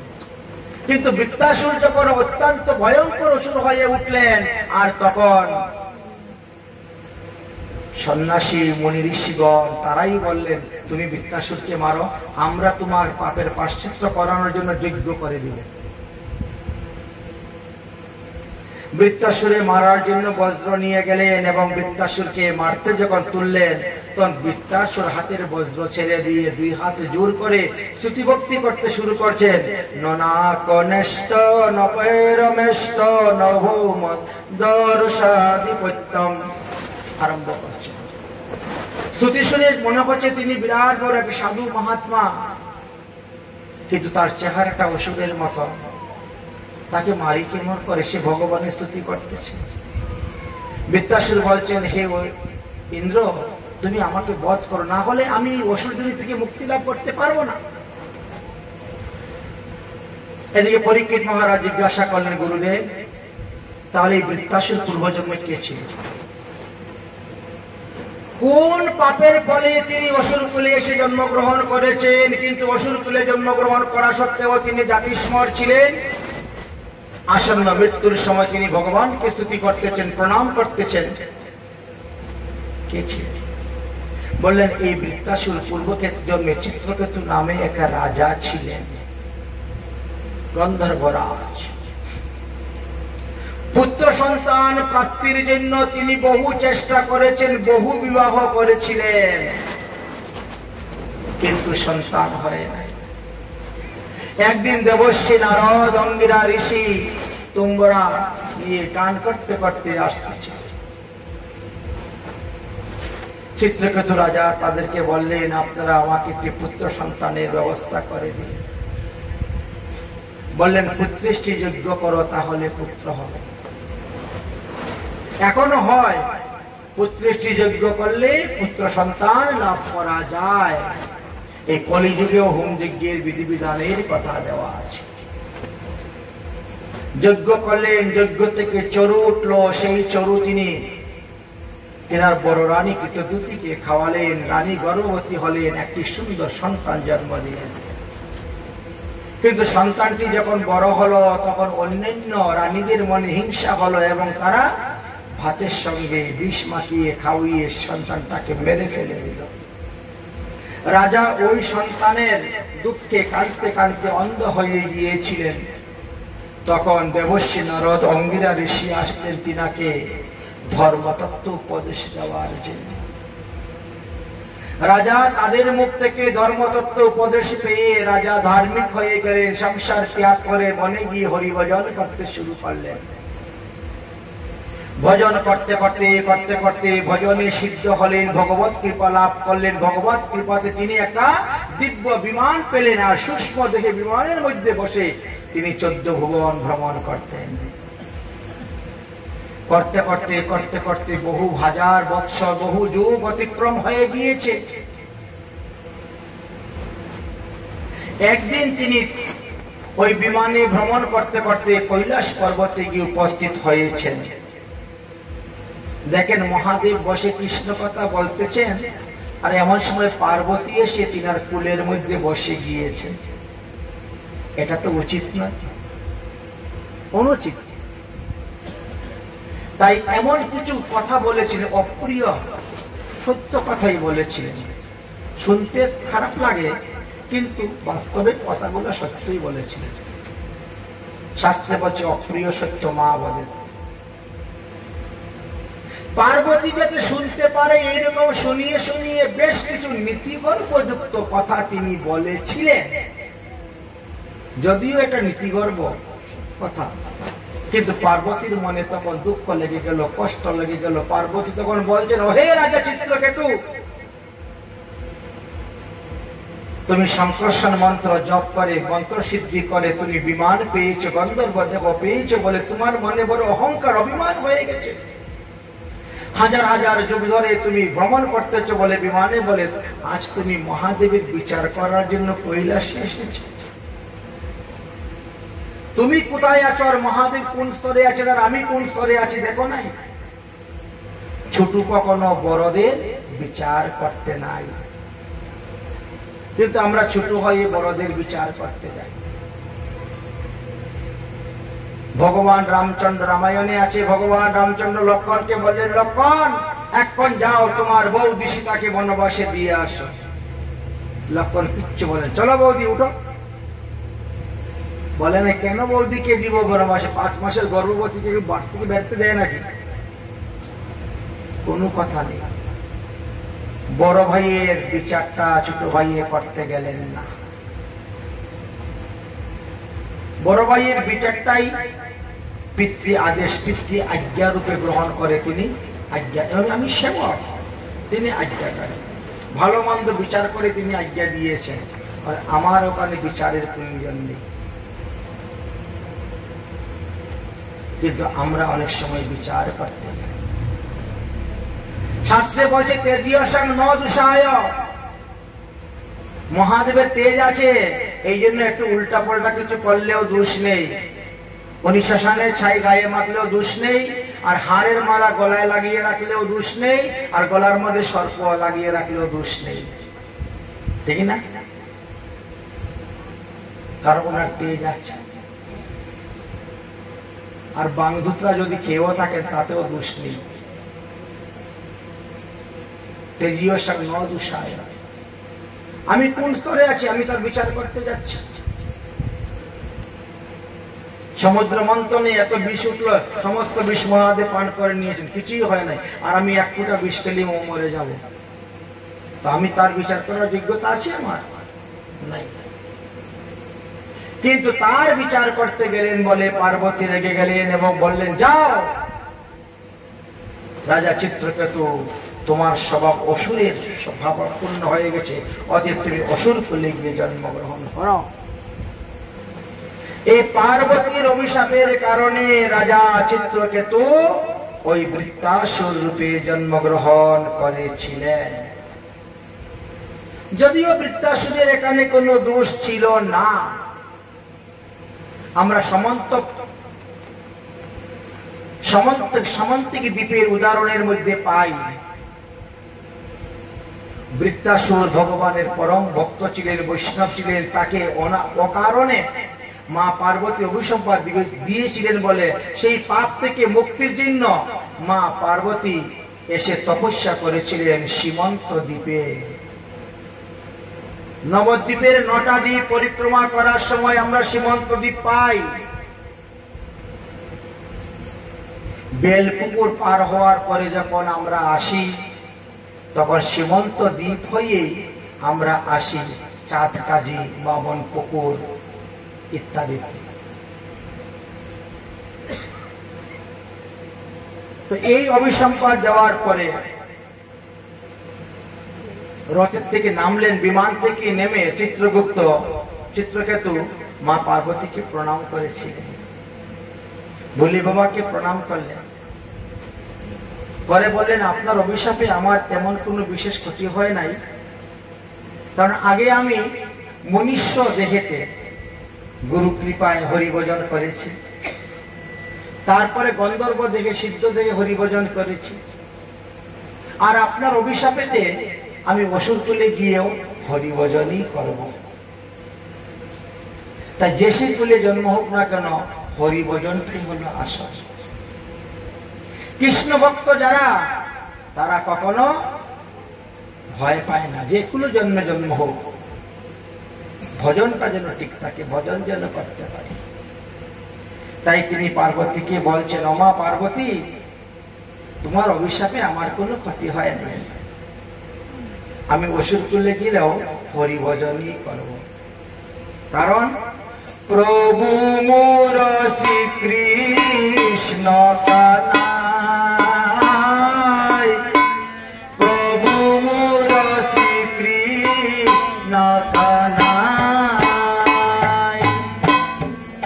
কিন্তু বৃত্তাসুর যখন অত্যন্ত ভয়ঙ্কর অসুর হয়ে উঠলেন, আর তখন সন্ন্যাসী মুনি ঋষিগণ তারাই বললেন, তুমি বৃত্তাসুরকে মারো, আমরা তোমার পাপের প্রায়শ্চিত্ত করানোর জন্য যজ্ঞ করে দিব। বৃত্তাসুরে মারার জন্য বজ্র নিয়ে গেলেন এবং বৃত্তাসুরকে মারতে যখন তুললেন, তখন বৃত্তাসুর হাতের বজ্র ছেড়ে দিয়ে 2 হাত জোর করে স্তুতিভক্তি করতে শুরু করছেন। ননাকনেষ্ট নপৈরমেষ্ট নভৌম দর্শাধিপত্যম আরম্ভ করছেন। স্তুতি শুনে মনে হচ্ছে তিনি বিরাট বড় এক সাধু মহাত্মা, কিন্তু তার চেহারাটা অসুরের মতো। তাকে মারি কেমন করে? সে ভগবানের স্তুতি করতেছে। বৃত্তাসুর বলছেন, হে ইন্দ্র, তুমি আমাকে বধ করো, না হলে আমি অসুরজনী থেকে মুক্তি লাভ করতে পারবো না। এদিকে পরীক্ষিত মহারাজ জিজ্ঞাসা করলেন, গুরুদেব, তাহলে এই বৃত্তাসুর পূর্বজন্মে কে ছিল? কোন পাপের ফলে তিনি অসুর কুলে এসে জন্মগ্রহণ করেছেন? কিন্তু অসুর কুলে জন্মগ্রহণ করা সত্ত্বেও তিনি জাতিস্মর ছিলেন। আসন্ন মৃত্যুর সময় তিনি ভগবানকে স্তুতি করতেছেন, প্রণাম করতেছেন। কে ছিলেন? বললেন, এই বৃত্তাসুর পূর্বকের জন্মে চিত্রকেতু নামে এক রাজা ছিলেন, গন্ধর্বরাজ। পুত্র সন্তান প্রাপ্তির জন্য তিনি বহু চেষ্টা করেছেন, বহু বিবাহ করেছিলেন, কিন্তু সন্তান হয় নাই। একদিন দেবর্ষী নারদ অঙ্গিরা ঋষি তুম্বরা নিয়ে গান করতে করতে আসতেছে। চিত্রকেতু রাজা তাদেরকে বললেন, আপনারা আমাকে একটি পুত্র সন্তানের ব্যবস্থা করে দিন। বললেন, পুত্রেষ্টি যজ্ঞ করো, তাহলে পুত্র হবে। এখনো হয়, পুত্রেষ্টি যজ্ঞ করলে পুত্র সন্তান লাভ করা যায়। এই কলিযুগেও হোম যজ্ঞের বিধিবিধানের কথা দেওয়া আছে। যজ্ঞ করলেন, যজ্ঞ থেকে চরু উঠলো। সেই চরু তিনি তেনার বড় রানী কৃতদূতিকে খাওয়ালেন। রানী গর্ভবতী হলেন, একটি সুন্দর সন্তান জন্ম দিলেন। কিন্তু সন্তানটি যখন বড় হলো, তখন অন্যান্য রানীদের মনে হিংসা হলো এবং তারা ভাতের সঙ্গে বিষ মাখিয়ে খাওয়িয়ে সন্তানটাকে মেরে ফেলে দিল। রাজা ওই সন্তানের দুঃখে কাঁদতে কাঁদতে অন্ধ হয়ে গিয়েছিলেন। তখন দেবর্ষী নারদ অঙ্গিরা ঋষি আসতেন তিনাকে ধর্মতত্ত্ব উপদেশ দেওয়ার জন্য। রাজা তাদের মুখ থেকে ধর্মতত্ত্ব উপদেশ পেয়ে রাজা ধার্মিক হয়ে গেলেন। সংসার ত্যাগ করে বনে গিয়ে হরিভজন করতে শুরু করলেন। ভজন করতে করতে করতে করতে ভজনে সিদ্ধ হলেন, ভগবত কৃপা লাভ করলেন। ভগবত কৃপাতে তিনি একটা দিব্য বিমান পেলেন, আর সূক্ষ্ম দেখে বিমানের মধ্যে বসে তিনি 14 ভুবন ভ্রমণ করতেন। করতে করতে করতে করতে বহু হাজার বৎসর, বহু যুগ অতিক্রম হয়ে গিয়েছে। একদিন তিনি ওই বিমানে ভ্রমণ করতে করতে কৈলাস পর্বতে গিয়ে উপস্থিত হয়েছেন। দেখেন মহাদেব বসে কৃষ্ণ কথা বলতেছেন, আর এমন সময় পার্বতী এসে তিনার কুলের মধ্যে বসে গিয়েছেন। এটা তো উচিত নয়, অনুচিত। তাই এমন কিছু কথা বলেছেন অপ্রিয়, সত্য কথাই বলেছিলেন। শুনতে খারাপ লাগে, কিন্তু বাস্তবে কথাগুলো সত্যই বলেছিলেন। শাস্ত্রে বলছে অপ্রিয় সত্য মা বলে। পার্বতী যাতে শুনতে পারে এইরকম শুনিয়ে শুনিয়ে বেশ কিছু নীতিগর্ভযুক্ত কথা তিনি বলেছিলেন। যদিও এটা নীতিগর্ভ কথা, কিন্তু পার্বতীর মনে তখন দুঃখ লেগে গেল, কষ্ট লেগে গেল। পার্বতী তখন বলছেন, হে রাজা চিত্রকেতু, তুমি সংকর্ষণ মন্ত্র জপ করে, মন্ত্র সিদ্ধি করে তুমি বিমান পেয়েছো, গন্ধর্ব দেব পেয়েছো বলে তোমার মনে বড় অহংকার, অভিমান হয়ে গেছে। হাজার হাজার যুগ ধরে তুমি ভ্রমণ করতেছো বলে বিমানে বলে আজ তুমি মহাদেবের বিচার করার জন্য কৈলাসে এসেছো। তুমি কোথায় আছো আর মহাদেব কোন স্তরে আছে আর আমি কোন স্তরে আছি দেখো নাই? ছোট কখনো বড়দের বিচার করতে নাই, কিন্তু আমরা ছোট হয়ে বড়দের বিচার করতে যাই। ভগবান রামচন্দ্র রামায়ণে আছে, ভগবান রামচন্দ্র লক্ষ্মণকে বললেন, লক্ষ্মণ এখন যাও তোমার বৌদি সীতাকে বনবাসে দিয়ে আসো। লক্ষ্মণ কিচ্ছু বলেন, চলো বৌদি উঠো। বলে না, কেন বৌদিকে দিব বনবাসে? 5 মাসের গর্ভবতী থেকে বাড়ি থেকে বেরোতে দেয় নাকি? কোনো কথা নেই। বড় ভাইয়ের বিচারটা ছোট ভাইয়ে করতে গেলেন না। বড় ভাইয়ের বিচারটাই পিতৃ আদেশ, পিতৃ আজ্ঞা রূপে গ্রহণ করে তিনি আজ্ঞা, আমি সেবক, তিনি আজ্ঞা করেন। ভালো মন্দ বিচার করে তিনি আজ্ঞা দিয়েছেন, আর আমার ওখানে বিচারের প্রয়োজন নেই। কিন্তু আমরা অনেক সময় বিচার করতে যাই। শাস্ত্রে বলছে তেজীয়সং ন দুষায়, মহাদেবের তেজ আছে, এই জন্য একটু উল্টা পাল্টা কিছু করলেও দোষ নেই। উনি শ্মশানের ছাই গায়ে মাখলেও দোষ নেই, আর হাড়ের মালা গলায় লাগিয়ে রাখলেও দোষ নেই, আর গলার মধ্যে সর্প লাগিয়ে রাখলেও দোষ নেই, ঠিক না? কারণ ওনার তেজ আছে। আর বাংদুতরা যদি কেউ থাকে তাতেও দোষ নেই। তেজীয়সং ন দুষায়, আমি কোন স্তরে আছি আমি তার বিচার করতে যাচ্ছি। সমুদ্র মন্থনে এত বিষ উঠলো, সমস্ত বিষ মহাদেব পান করে নিয়েছেন, কিছুই হয় নাই, আর আমি 1 ফোঁটা বিষ খেলে মরে যাব। তো আমি তার বিচার করার যোগ্যতা আছে আমার? নাই। কিন্তু তার বিচার করতে গেলেন বলে পার্বতী রেগে গেলেন এবং বললেন, যাও রাজা চিত্রকেতু, তোমার স্বভাব অসুরের স্বভাবপূর্ণ হয়ে গেছে, অতএব তুমি অসুর কুলে গিয়ে জন্মগ্রহণ করো। এই পার্বতীর অভিশাপের কারণে রাজা চিত্রকেতু ওই বৃত্তাসুর রূপে জন্মগ্রহণ করেছিলেন। যদিও বৃত্তাসুরের এখানে কোনো দোষ ছিল না। আমরা সামন্তিক দ্বীপের উদাহরণের মধ্যে পাই, বৃত্তাসুর ভগবানের পরম ভক্ত ছিলেন, বৈষ্ণব ছিলেন। তাকে অকারণে মা পার্বতী অভিসম্পাদ দিয়েছিলেন বলে সেই পাপ থেকে মুক্তির জন্য মা পার্বতী এসে তপস্যা করেছিলেন সীমন্ত দ্বীপে। নবদ্বীপের 9টা দ্বীপ পরিক্রমা করার সময় আমরা সীমন্ত দ্বীপ পাই। বেলপুকুর পার হওয়ার পরে যখন আমরা আসি, তখন সীমন্ত দ্বীপ হয়ে আমরা আসি চাঁদকাজি, বামন পুকুর ইত্যাদি। তো এই অভিসম্পাদ দেওয়ার পরে রথের থেকে নামলেন, বিমান থেকে নেমে চিত্রকেতু মা পার্বতীকে প্রণাম করেছিলেন, বলি বাবাকে প্রণাম করলেন। পরে বললেন, আপনার অভিশাপে আমার তেমন কোনো বিশেষ ক্ষতি হয় নাই, কারণ আগে আমি মনুষ্য দেহেতে গুরু কৃপায় হরিভজন করেছি, তারপরে গন্ধর্ব দেহে সিদ্ধ দেহে হরিভজন করেছি, আর আপনার অভিশাপেতে আমি অসুর কুলে গিয়েও হরিভজনই করব। তাই যে সে কুলে জন্ম হোক না কেন, হরিভজনটি হলো আসল। কৃষ্ণ ভক্ত যারা, তারা কখনো ভয় পায় না, যে কোনো জন্মে জন্ম হোক ভজনটা যেন ঠিক থাকে, ভজন যেন করতে পারে। তাই তিনি পার্বতীকে বলছেন, ওমা পার্বতী, তোমার অভিশাপে আমার কোনো ক্ষতি হয় না, আমি অসুর কুলে গেলেও হরি ভজনই করব। কারণ প্রভু মোর শ্রীকৃষ্ণ কানাই, প্রভু মোর শ্রীকৃষ্ণ কানাই,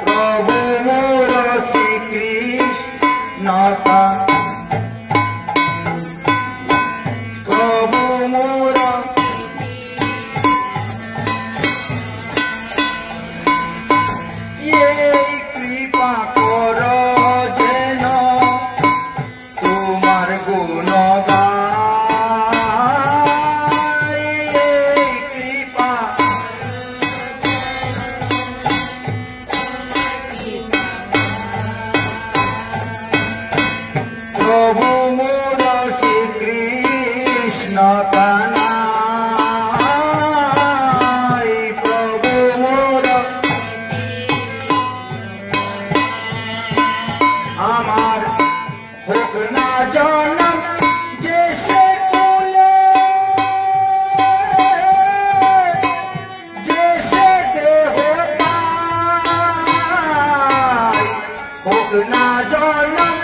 প্রভু মোর শ্রীকৃষ্ণ কানাই, প্রভু মোর কৃপা কর যেন তোমার গুণ গাই, কৃপা প্রভু মোর শ্রীকৃষ্ণ কানাই, প্রভু মোর আমার হোক না জনম যে সে কুলে, যে সে দেহতাই, হোক না জনম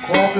হোক